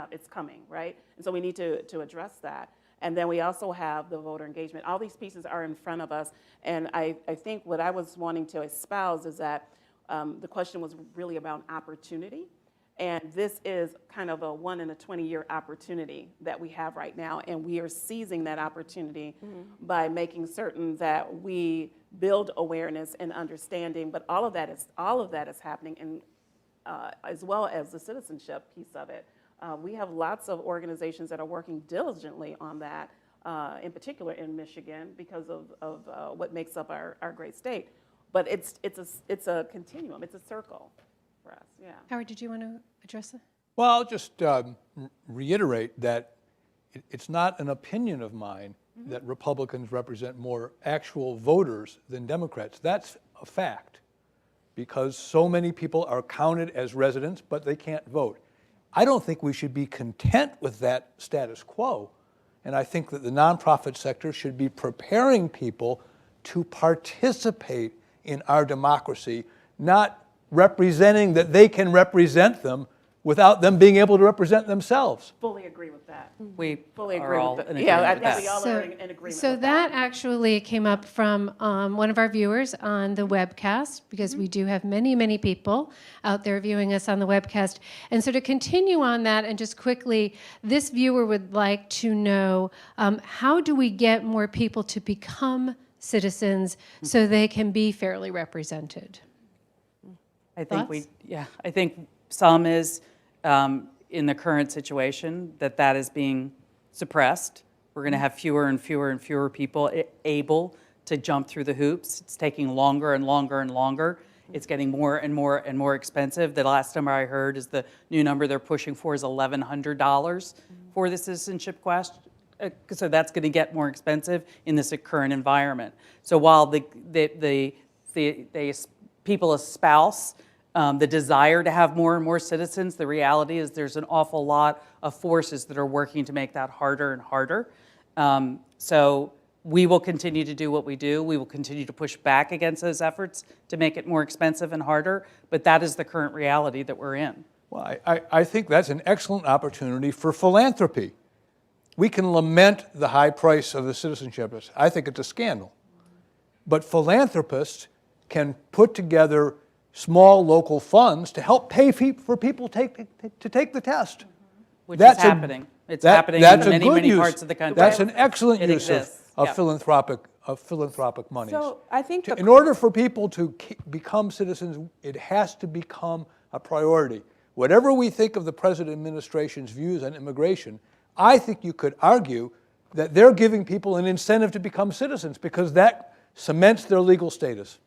right? And so we need to address that. And then we also have the voter engagement. All these pieces are in front of us, and I think what I was wanting to espouse is that the question was really about opportunity. And this is kind of a 1 in a 20-year opportunity that we have right now, and we are seizing that opportunity by making certain that we build awareness and understanding. But all of that is happening, and as well as the citizenship piece of it. We have lots of organizations that are working diligently on that, in particular in Michigan, because of what makes up our great state. But it's a continuum, it's a circle. Us, yeah. Howard, did you want to address that? Well, I'll just reiterate that it's not an opinion of mine that Republicans represent more actual voters than Democrats. That's a fact, because so many people are counted as residents, but they can't vote. I don't think we should be content with that status quo, and I think that the nonprofit sector should be preparing people to participate in our democracy, not representing that they can represent them without them being able to represent themselves. Fully agree with that. We fully are agree all with that. in Yeah, I agreement think with we all that. are in agreement So with that actually came up from one of our viewers on the webcast, because we do have many, many people out there viewing us on the webcast. And so to continue on that, and just quickly, this viewer would like to know, how do we get more people to become citizens so they can be fairly represented? I think Thoughts? I think some is in the current situation that is being suppressed. We're going to have fewer and fewer and fewer people able to jump through the hoops. It's taking longer and longer and longer. It's getting more and more and more expensive. The last number I heard is the new number they're pushing for is $1,100 for the citizenship quest. So that's going to get more expensive in this current environment. So while the people espouse the desire to have more and more citizens, the reality is there's an awful lot of forces that are working to make that harder and harder. So we will continue to do what we do. We will continue to push back against those efforts to make it more expensive and harder, but that is the current reality that we're in. Well, I think that's an excellent opportunity for philanthropy. We can lament the high price of the citizenship. I think it's a scandal. But philanthropists can put together small local funds to help pay for people to take the test. Which is happening. It's happening in many, many parts of the country. That's an excellent use of Yeah. philanthropic monies. So I think In order for people to become citizens, it has to become a priority. Whatever we think of the present administration's views on immigration, I think you could argue that they're giving people an incentive to become citizens because that cements their legal status.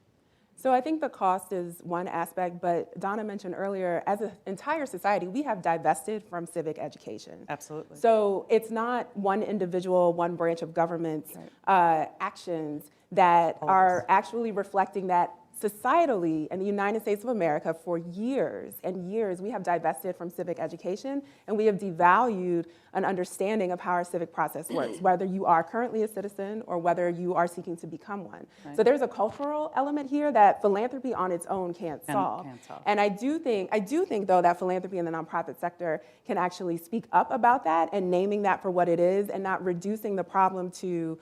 So I think the cost is one aspect, but Donna mentioned earlier, as an entire society, we have divested from civic education. Absolutely. So it's not one individual, one branch of government's actions that are actually reflecting that societally in the United States of America for years and years, we have divested from civic education and we have devalued an understanding of how our civic process works, whether you are currently a citizen or whether you are seeking to become one. Right. So there's a cultural element here that philanthropy on its own can't solve. And I do think though that philanthropy in the nonprofit sector can actually speak up about that and naming that for what it is and not reducing the problem to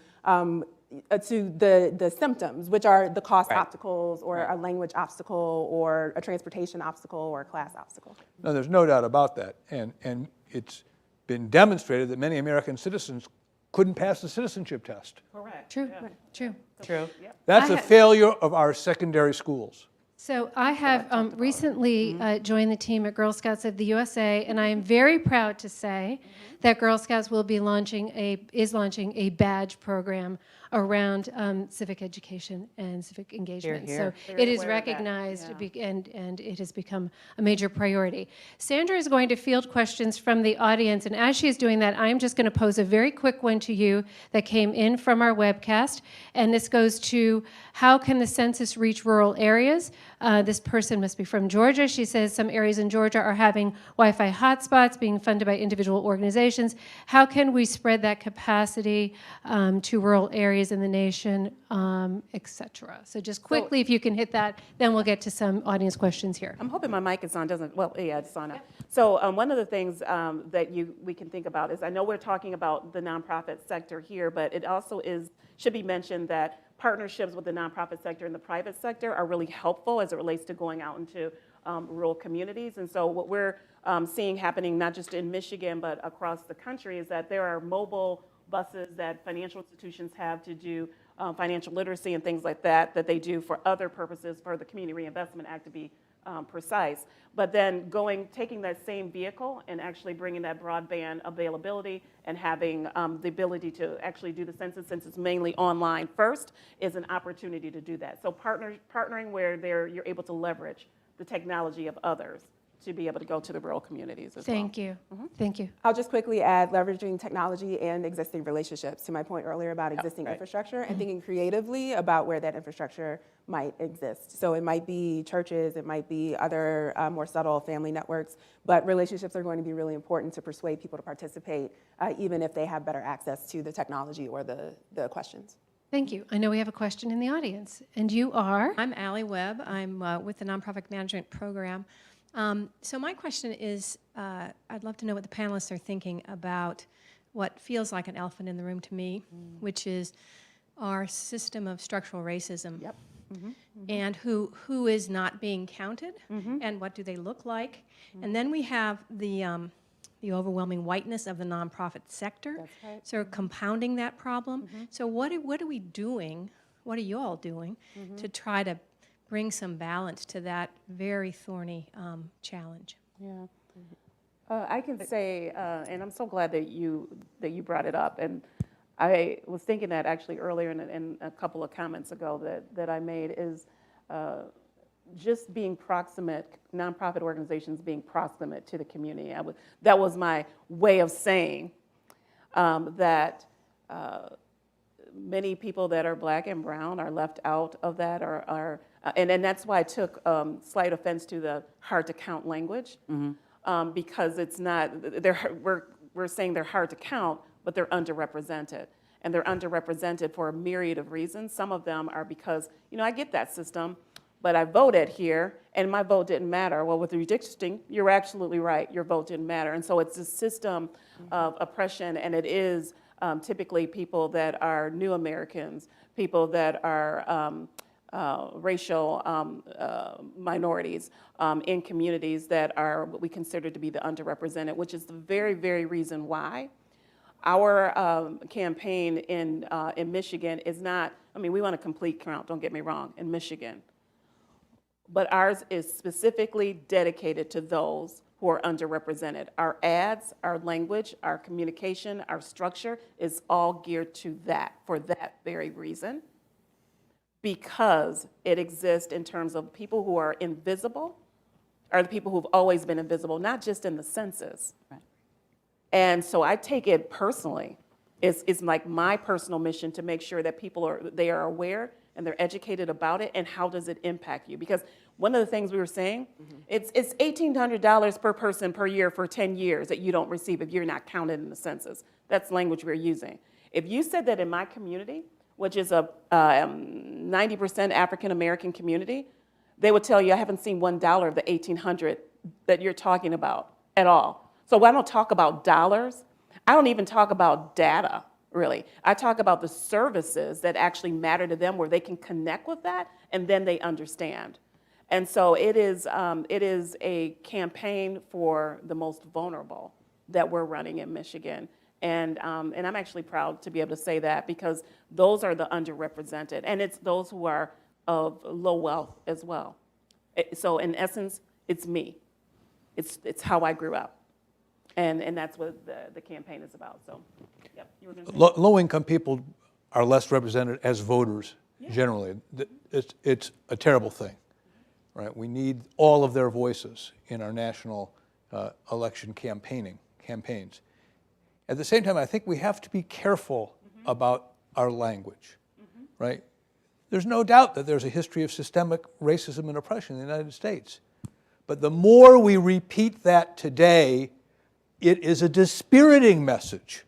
the symptoms, which are the cost obstacles or a language obstacle or a transportation obstacle or a class obstacle. No, there's no doubt about that. And it's been demonstrated that many American citizens couldn't pass the citizenship test. Correct. True, true. True. That's I a ha- failure of our secondary schools. So I have recently joined the team at Girl Scouts of the USA, and I am very proud to say that Girl Scouts will be is launching a badge program around civic education and civic engagement. Hear, So it is recognized and it has become a major priority. Sandra is going to field questions from the audience, and as she is doing that, I'm just going to pose a very quick one to you that came in from our webcast, and this goes to how can the census reach rural areas? This person must be from Georgia. She says some areas in Georgia are having Wi-Fi hotspots being funded by individual organizations. How can we spread that capacity to rural areas in the nation, et cetera? So just quickly, if you can hit that, then we'll get to some audience questions here. I'm hoping my mic is on, yeah, it's on. So one of the things that we can think about is, I know we're talking about the nonprofit sector here, but it also should be mentioned that partnerships with the nonprofit sector and the private sector are really helpful as it relates to going out into rural communities. And so what we're seeing happening, not just in Michigan, but across the country, is that there are mobile buses that financial institutions have to do financial literacy and things like that they do for other purposes, for the Community Reinvestment Act to be precise. But then taking that same vehicle and actually bringing that broadband availability and having the ability to actually do the census, since it's mainly online first, is an opportunity to do that. So partnering where you're able to leverage the technology of others to be able to go to the rural communities as well. Thank you. Thank you. I'll just quickly add leveraging technology and existing relationships to my point earlier about existing infrastructure and thinking creatively about where that infrastructure might exist. So it might be churches, it might be other more subtle family networks, but relationships are going to be really important to persuade people to participate, even if they have better access to the technology or the questions. Thank you. I know we have a question in the audience, and you are? I'm Allie Webb. I'm with the Nonprofit Management Program. So my question is, I'd love to know what the panelists are thinking about what feels like an elephant in the room to me, which is our system of structural racism. Yep. And who is not being counted, and what do they look like? And then we have the overwhelming whiteness of the nonprofit sector. That's right. So compounding that problem. So what are we doing? What are you all doing to try to bring some balance to that very thorny challenge? Yeah. I can say, and I'm so glad that you brought it up. And I was thinking that actually earlier in a couple of comments ago that I made is just being proximate, nonprofit organizations being proximate to the community. That was my way of saying that many people that are Black and brown are left out of that, and that's why I took slight offense to the hard to count language, because it's not, we're saying they're hard to count, but they're underrepresented. And they're underrepresented for a myriad of reasons. Some of them are because, I get that system, but I voted here and my vote didn't matter. Well, with redistricting, you're absolutely right, your vote didn't matter. And so it's a system of oppression, and it is typically people that are new Americans, people that are racial minorities in communities that are what we consider to be the underrepresented, which is the very, very reason why Our campaign in Michigan is not, I mean, we want a complete count, don't get me wrong, in Michigan. But ours is specifically dedicated to those who are underrepresented. Our ads, our language, our communication, our structure is all geared to that, for that very reason. Because it exists in terms of people who are invisible, are the people who've always been invisible, not just in the census. Right. And so I take it personally. It's like my personal mission to make sure that people are aware and they're educated about it, and how does it impact you? Because one of the things we were saying, it's $1,800 per person per year for 10 years that you don't receive if you're not counted in the census. That's language we're using. If you said that in my community, which is a 90% African American community, they would tell you, I haven't seen $1 of the $1,800 that you're talking about at all. So when I don't talk about dollars, I don't even talk about data, really. I talk about the services that actually matter to them, where they can connect with that, and then they understand. And so it is a campaign for the most vulnerable that we're running in Michigan. And I'm actually proud to be able to say that, because those are the underrepresented, and it's those who are of low wealth as well. So in essence, it's me. It's how I grew up. And that's what the campaign is about. So, yep, you were going to say. Low-income people are less represented as voters generally. It's a terrible thing, right? We need all of their voices in our national election campaigns. At the same time, I think we have to be careful about our language, right? There's no doubt that there's a history of systemic racism and oppression in the United States. But the more we repeat that today, it is a dispiriting message.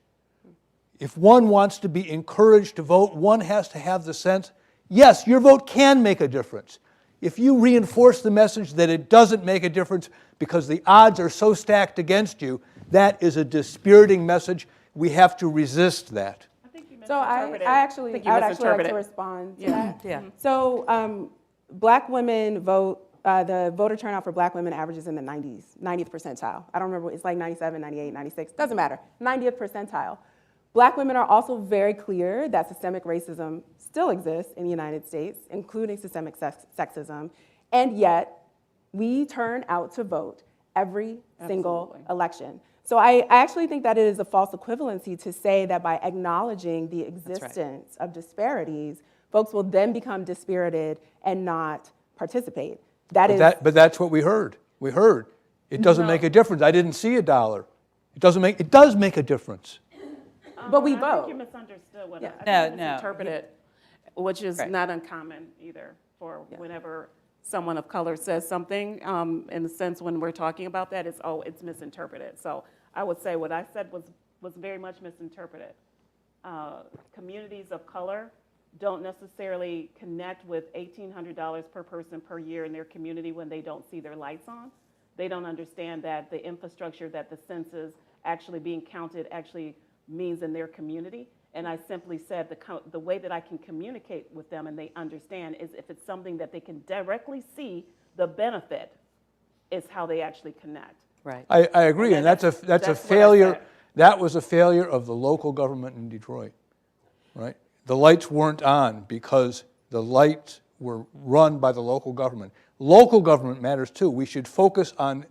If one wants to be encouraged to vote, one has to have the sense, yes, your vote can make a difference. If you reinforce the message that it doesn't make a difference because the odds are so stacked against you, that is a dispiriting message. We have to resist that. I think you So I would actually like to respond to that. Yeah. So Black women vote, the voter turnout for Black women averages in the 90th percentile. I don't remember, it's like 97, 98, 96, doesn't matter, 90th percentile. Black women are also very clear that systemic racism still exists in the United States, including systemic sexism, and yet we turn out to vote every single election. So I actually think that it is a false equivalency to say that by acknowledging the existence of disparities, folks will then become dispirited and not participate. But that's what we heard. We heard it doesn't make a difference. I didn't see $1. It does make a difference. But we I vote. think you misunderstood what I No. misinterpreted, which is Right. not uncommon either for whenever someone of color says something, in the sense when we're talking about that, it's misinterpreted. So I would say what I said was very much misinterpreted. Communities of color don't necessarily connect with $1,800 per person per year in their community when they don't see their lights on. They don't understand that the infrastructure that the census actually being counted actually means in their community. And I simply said the way that I can communicate with them and they understand is if it's something that they can directly see the benefit, is how they actually connect. Right. I agree, and that's a what I failure. said. That was a failure of the local government in Detroit, right? The lights weren't on because the lights were run by the local government. Local government matters too. We should focus on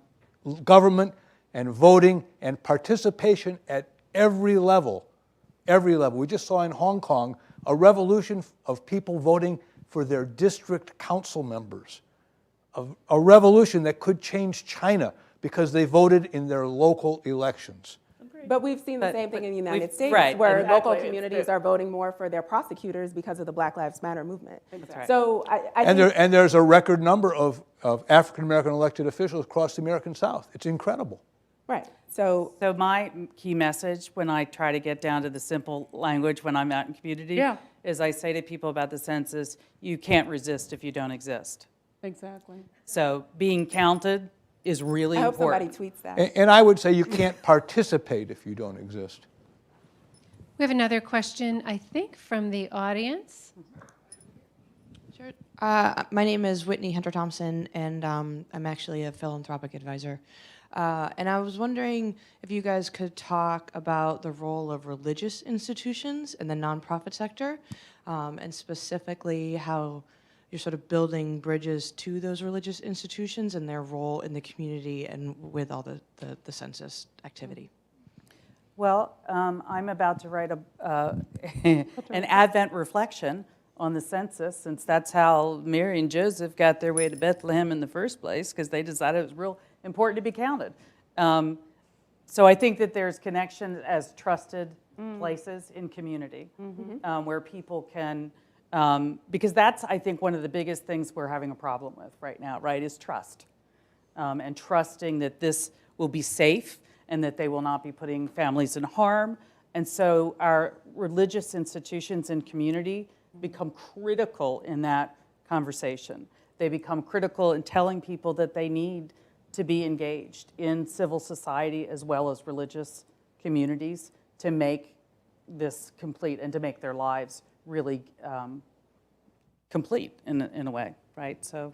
government and voting and participation at every level. Every level. We just saw in Hong Kong a revolution of people voting for their district council members. A revolution that could change China because they voted in their local elections. But we've seen the same thing in the United States, right, where local exactly. communities are voting more for their prosecutors because of the Black Lives Matter movement. Exactly. So I think And there's a record number of African American elected officials across the American South. It's incredible. right. So So my key message when I try to get down to the simple language when I'm out in community is I say to people about the census, you can't resist if you don't exist. Exactly. So being counted is really I hope important. somebody tweets that. And I would say you can't participate if you don't exist. We have another question, I think, from the audience. Sure. My name is Whitney Hunter Thompson, and I'm actually a philanthropic advisor. And I was wondering if you guys could talk about the role of religious institutions in the nonprofit sector, and specifically how you're sort of building bridges to those religious institutions and their role in the community and with all the census activity. Well, I'm about to write an Advent reflection on the census, since that's how Mary and Joseph got their way to Bethlehem in the first place, because they decided it was real important to be counted. So I think that there's connection as trusted places in community, where people can, because that's, I think, one of the biggest things we're having a problem with right now, right, is trust. And trusting that this will be safe and that they will not be putting families in harm. And so our religious institutions and community become critical in that conversation. They become critical in telling people that they need to be engaged in civil society as well as religious communities to make this complete and to make their lives really complete in a way, right? So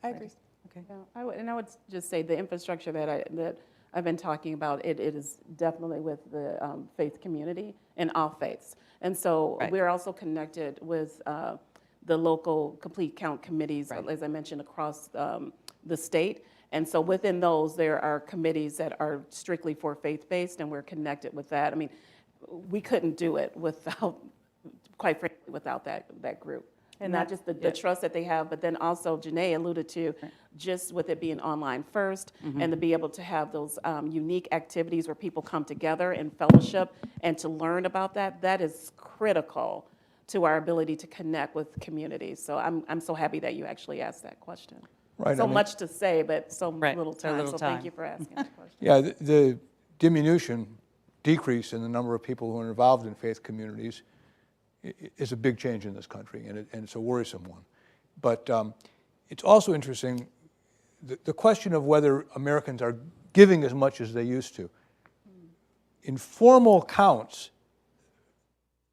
I agree. Okay. Yeah, I would just say the infrastructure that I've been talking about, it is definitely with the faith community and all faiths. And so we're also connected with the local complete count committees, as I mentioned, across the state. And so within those, there are committees that are strictly for faith-based, and we're connected with that. I mean, we couldn't do it without, quite frankly, without that group. And not just the trust that they have, but then also Janae alluded to just with it being online first, and to be able to have those unique activities where people come together in fellowship and to learn about that is critical to our ability to connect with communities. So I'm so happy that you actually asked that question. Right, So much to say, but so little so time. little So time. thank you for asking the question. Yeah, the decrease in the number of people who are involved in faith communities is a big change in this country, and it's a worrisome one. But it's also interesting, the question of whether Americans are giving as much as they used to. In formal counts,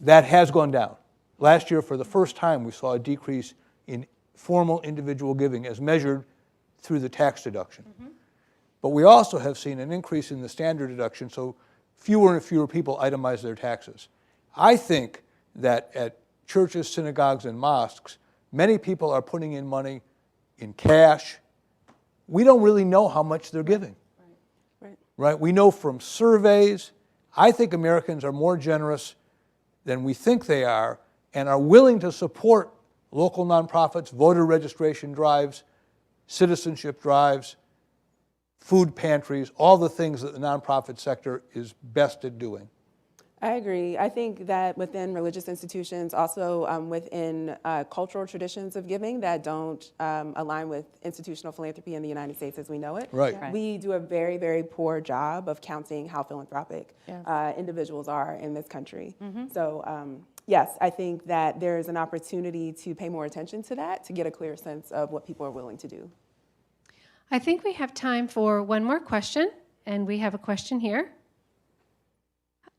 that has gone down. Last year, for the first time, we saw a decrease in formal individual giving as measured through the tax deduction. But we also have seen an increase in the standard deduction, so fewer and fewer people itemize their taxes. I think that at churches, synagogues, and mosques, many people are putting in money in cash. We don't really know how much they're giving. Right? We know from surveys. I think Americans are more generous than we think they are and are willing to support local nonprofits, voter registration drives, citizenship drives, food pantries, all the things that the nonprofit sector is best at doing. I agree. I think that within religious institutions, also within cultural traditions of giving that don't align with institutional philanthropy in the United States as we know it, Right. we do a very, very poor job of counting how philanthropic individuals are in this country. So yes, I think that there is an opportunity to pay more attention to that, to get a clear sense of what people are willing to do. I think we have time for one more question, and we have a question here.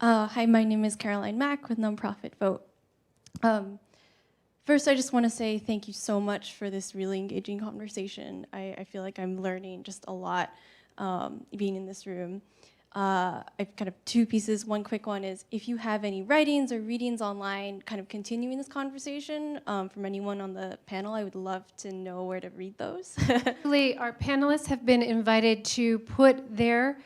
Hi, my name is Caroline Mack with Nonprofit Vote. First, I just want to say thank you so much for this really engaging conversation. I feel like I'm learning just a lot being in this room. I've kind of two pieces. One quick one is if you have any writings or readings online kind of continuing this conversation from anyone on the panel, I would love to know where to read those. Our panelists have been invited to put their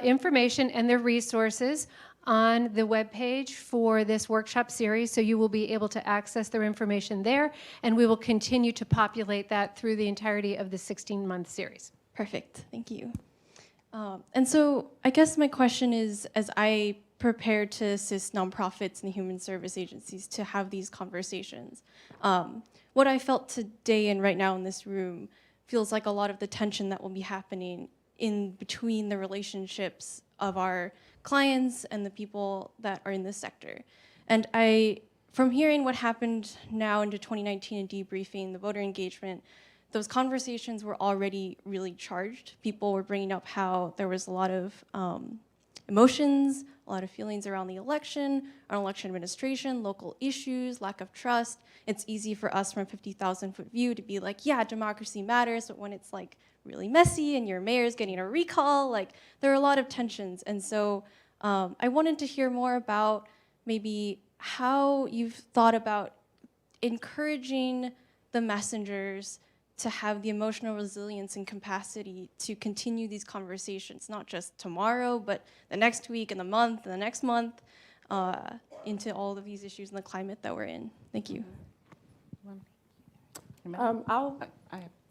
information and their resources on the webpage for this workshop series, so you will be able to access their information there, and we will continue to populate that through the entirety of the 16-month series. Perfect, thank you. And so I guess my question is, as I prepare to assist nonprofits and human service agencies to have these conversations, what I felt today and right now in this room feels like a lot of the tension that will be happening in between the relationships of our clients and the people that are in this sector. And from hearing what happened now into 2019 and debriefing the voter engagement, those conversations were already really charged. People were bringing up how there was a lot of emotions, a lot of feelings around the election, our election administration, local issues, lack of trust. It's easy for us from a 50,000-foot view to be like, yeah, democracy matters, but when it's like really messy and your mayor's getting a recall. Like, there are a lot of tensions. And so I wanted to hear more about maybe how you've thought about encouraging the messengers to have the emotional resilience and capacity to continue these conversations, not just tomorrow, but the next week and the month and the next month, into all of these issues and the climate that we're in. Thank you. I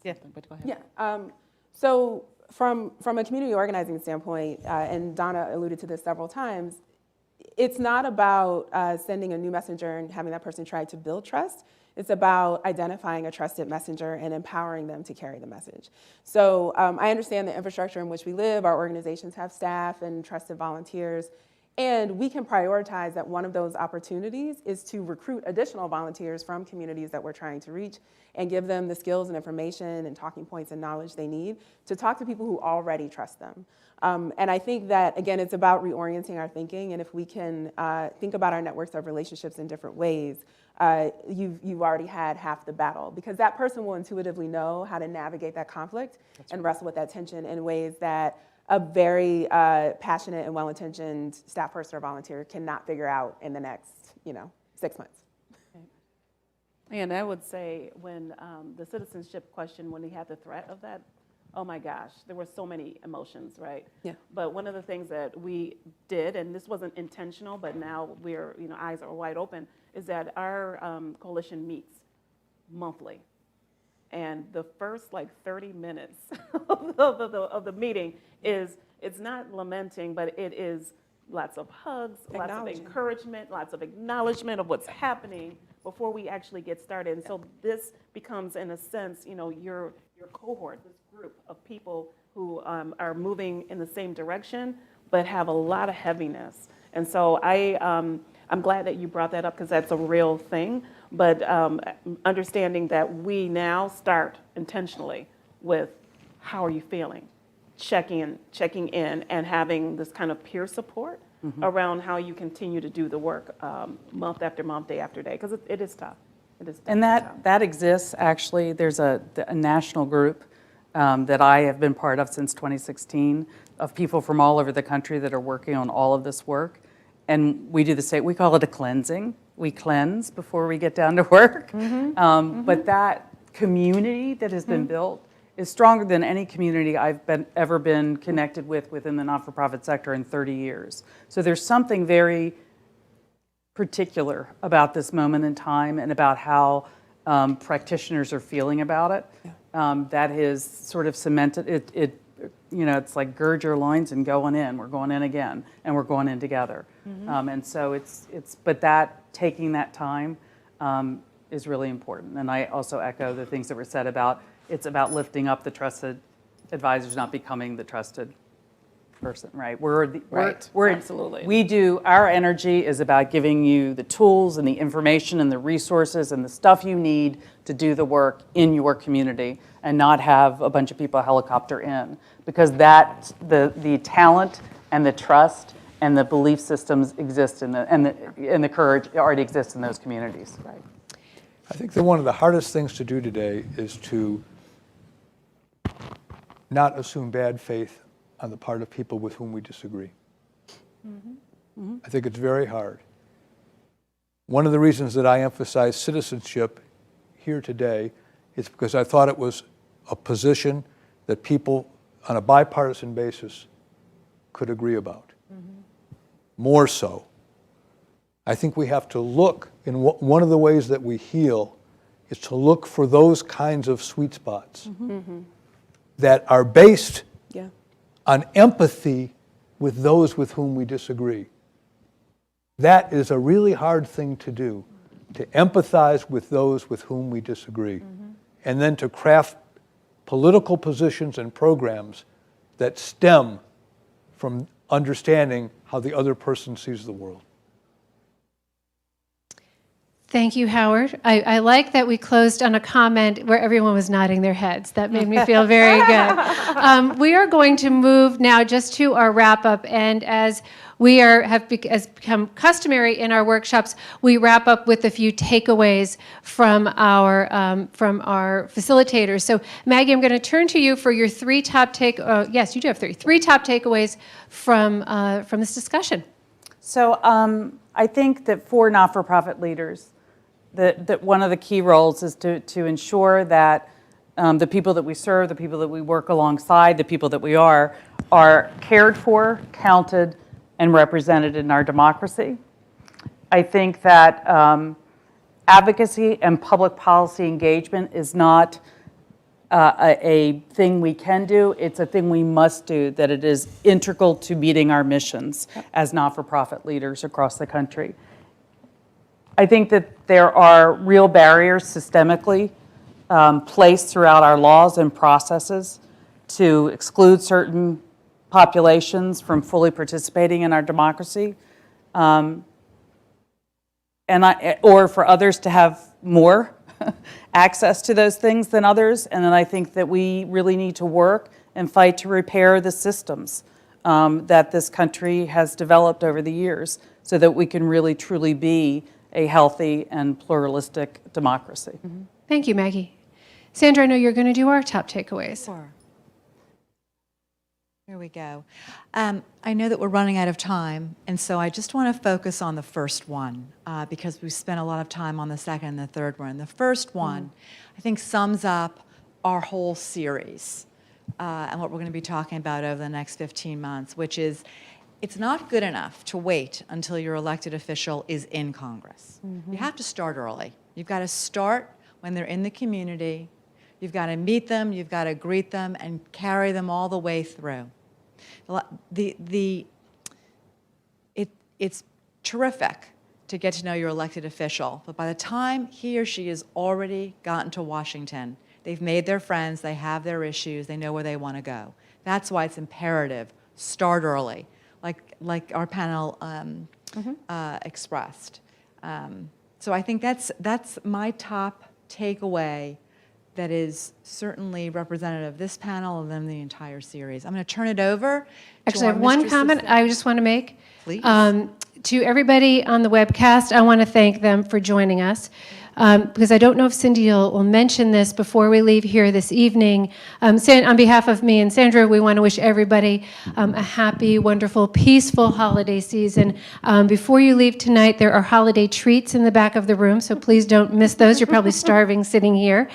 have something, but go ahead. Yeah. So from a community organizing standpoint, and Donna alluded to this several times, it's not about sending a new messenger and having that person try to build trust. It's about identifying a trusted messenger and empowering them to carry the message. So I understand the infrastructure in which we live. Our organizations have staff and trusted volunteers. And we can prioritize that one of those opportunities is to recruit additional volunteers from communities that we're trying to reach and give them the skills and information and talking points and knowledge they need to talk to people who already trust them. And I think that, again, it's about reorienting our thinking. And if we can think about our networks of relationships in different ways, you've already had half the battle, because that person will intuitively know how to navigate that conflict and wrestle with that tension in ways that a very passionate and well-intentioned staff person or volunteer cannot figure out in the next, 6 months. And I would say when the citizenship question, when he had the threat of that, oh my gosh, there were so many emotions, right? Yeah. But one of the things that we did, and this wasn't intentional, but now we're, eyes are wide open, is that our coalition meets monthly. And the first 30 minutes of the meeting it's not lamenting, but it is lots of hugs, lots of encouragement, lots of acknowledgement of what's happening before we actually get started. And so this becomes, in a sense, your cohort, this group of people who are moving in the same direction, but have a lot of heaviness. And so I'm glad that you brought that up, because that's a real thing. But understanding that we now start intentionally with how are you feeling, checking in, and having this kind of peer support around how you continue to do the work month after month, day after day, because it is tough. It is. And that exists, actually. There's a national group that I have been part of since 2016 of people from all over the country that are working on all of this work. And we do the same, we call it a cleansing. We cleanse before we get down to work. But that community that has been built is stronger than any community I've ever been connected with within the not-for-profit sector in 30 years. So there's something very particular about this moment in time and about how practitioners are feeling about it. That is sort of cemented. It's like gird your loins and going in. We're going in again, and we're going in together. And so but that taking that time is really important. And I also echo the things that were said about it's about lifting up the trusted advisors, not becoming the trusted person, right? Absolutely. We do, our energy is about giving you the tools and the information and the resources and the stuff you need to do the work in your community and not have a bunch of people helicopter in, because the talent and the trust and the belief systems exist and the courage already exists in those communities. Right. I think that one of the hardest things to do today is to not assume bad faith on the part of people with whom we disagree. I think it's very hard. One of the reasons that I emphasize citizenship here today is because I thought it was a position that people on a bipartisan basis could agree about. More so. I think we have to look, in one of the ways that we heal is to look for those kinds of sweet spots that are based on empathy with those with whom we disagree. That is a really hard thing to do, to empathize with those with whom we disagree, and then to craft political positions and programs that stem from understanding how the other person sees the world. Thank you, Howard. I like that we closed on a comment where everyone was nodding their heads. That made me feel very good. We are going to move now just to our wrap-up, and as has become customary in our workshops, we wrap up with a few takeaways from our facilitators. So Maggie, I'm going to turn to you for your three top yes, you do have three top takeaways from this discussion. So I think that for not-for-profit leaders, that one of the key roles is to ensure that the people that we serve, the people that we work alongside, the people that we are cared for, counted, and represented in our democracy. I think that advocacy and public policy engagement is not a thing we can do, it's a thing we must do, that it is integral to meeting our missions as not-for-profit leaders across the country. I think that there are real barriers systemically placed throughout our laws and processes to exclude certain populations from fully participating in our democracy, or for others to have more access to those things than others. And then I think that we really need to work and fight to repair the systems that this country has developed over the years so that we can really truly be a healthy and pluralistic democracy. Mm-hmm. Thank you, Maggie. Sandra, I know you're going to do our top takeaways. Sure. Here we go. I know that we're running out of time, and so I just want to focus on the first one because we spent a lot of time on the second and the third one. The first one, I think, sums up our whole series and what we're going to be talking about over the next 15 months, which is it's not good enough to wait until your elected official is in Congress. You have to start early. You've got to start when they're in the community. You've got to meet them, you've got to greet them, and carry them all the way through. It's terrific to get to know your elected official, but by the time he or she has already gotten to Washington, they've made their friends, they have their issues, they know where they want to go. That's why it's imperative, start early, like our panel expressed. So I think that's my top takeaway that is certainly representative of this panel and then the entire series. I'm going to turn it over. Actually, I have one comment I just want to make. Please. To everybody on the webcast, I want to thank them for joining us. Because I don't know if Cindy will mention this before we leave here this evening. On behalf of me and Sandra, we want to wish everybody a happy, wonderful, peaceful holiday season. Before you leave tonight, there are holiday treats in the back of the room, so please don't miss those. You're probably starving sitting here.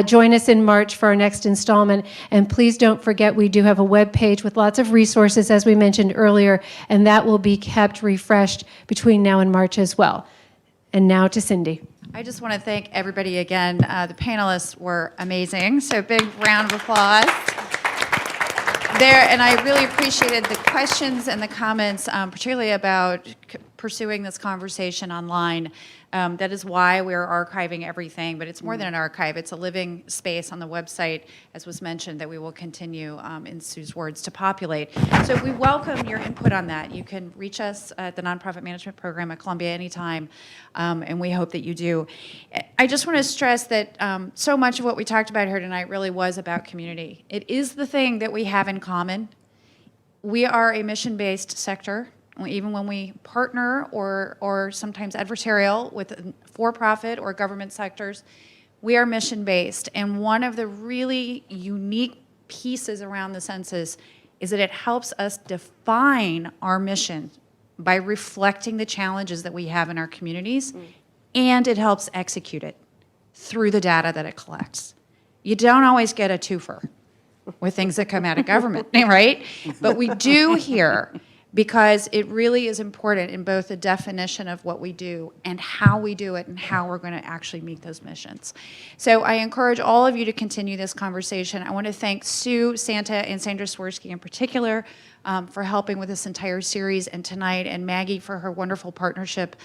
Join us in March for our next installment, and please don't forget we do have a web page with lots of resources, as we mentioned earlier, and that will be kept refreshed between now and March as well. And now to Cindy. I just want to thank everybody again. The panelists were amazing, so big round of applause. And I really appreciated the questions and the comments, particularly about pursuing this conversation online. That is why we're archiving everything, but it's more than an archive. It's a living space on the website, as was mentioned, that we will continue, in Sue's words, to populate. So we welcome your input on that. You can reach us at the Nonprofit Management Program at Columbia anytime, and we hope that you do. I just want to stress that so much of what we talked about here tonight really was about community. It is the thing that we have in common. We are a mission-based sector. Even when we partner or sometimes adversarial with for-profit or government sectors, we are mission-based. And one of the really unique pieces around the census is that it helps us define our mission by reflecting the challenges that we have in our communities, and it helps execute it through the data that it collects. You don't always get a twofer with things that come out of government, right? But we do here, because it really is important in both the definition of what we do and how we do it and how we're going to actually meet those missions. So I encourage all of you to continue this conversation. I want to thank Sue, Santa, and Sandra Swirsky in particular for helping with this entire series and tonight, and Maggie for her wonderful partnership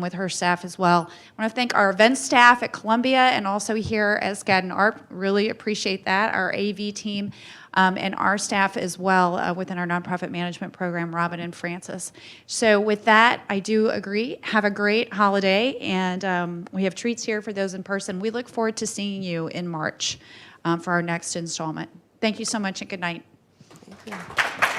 with her staff as well. I want to thank our event staff at Columbia and also here at Skadden Arp. Really appreciate that, our AV team. And our staff as well within our nonprofit management program, Robin and Francis. So with that, I do agree. Have a great holiday, and we have treats here for those in person. We look forward to seeing you in March for our next installment. Thank you so much, and good night. Thank you.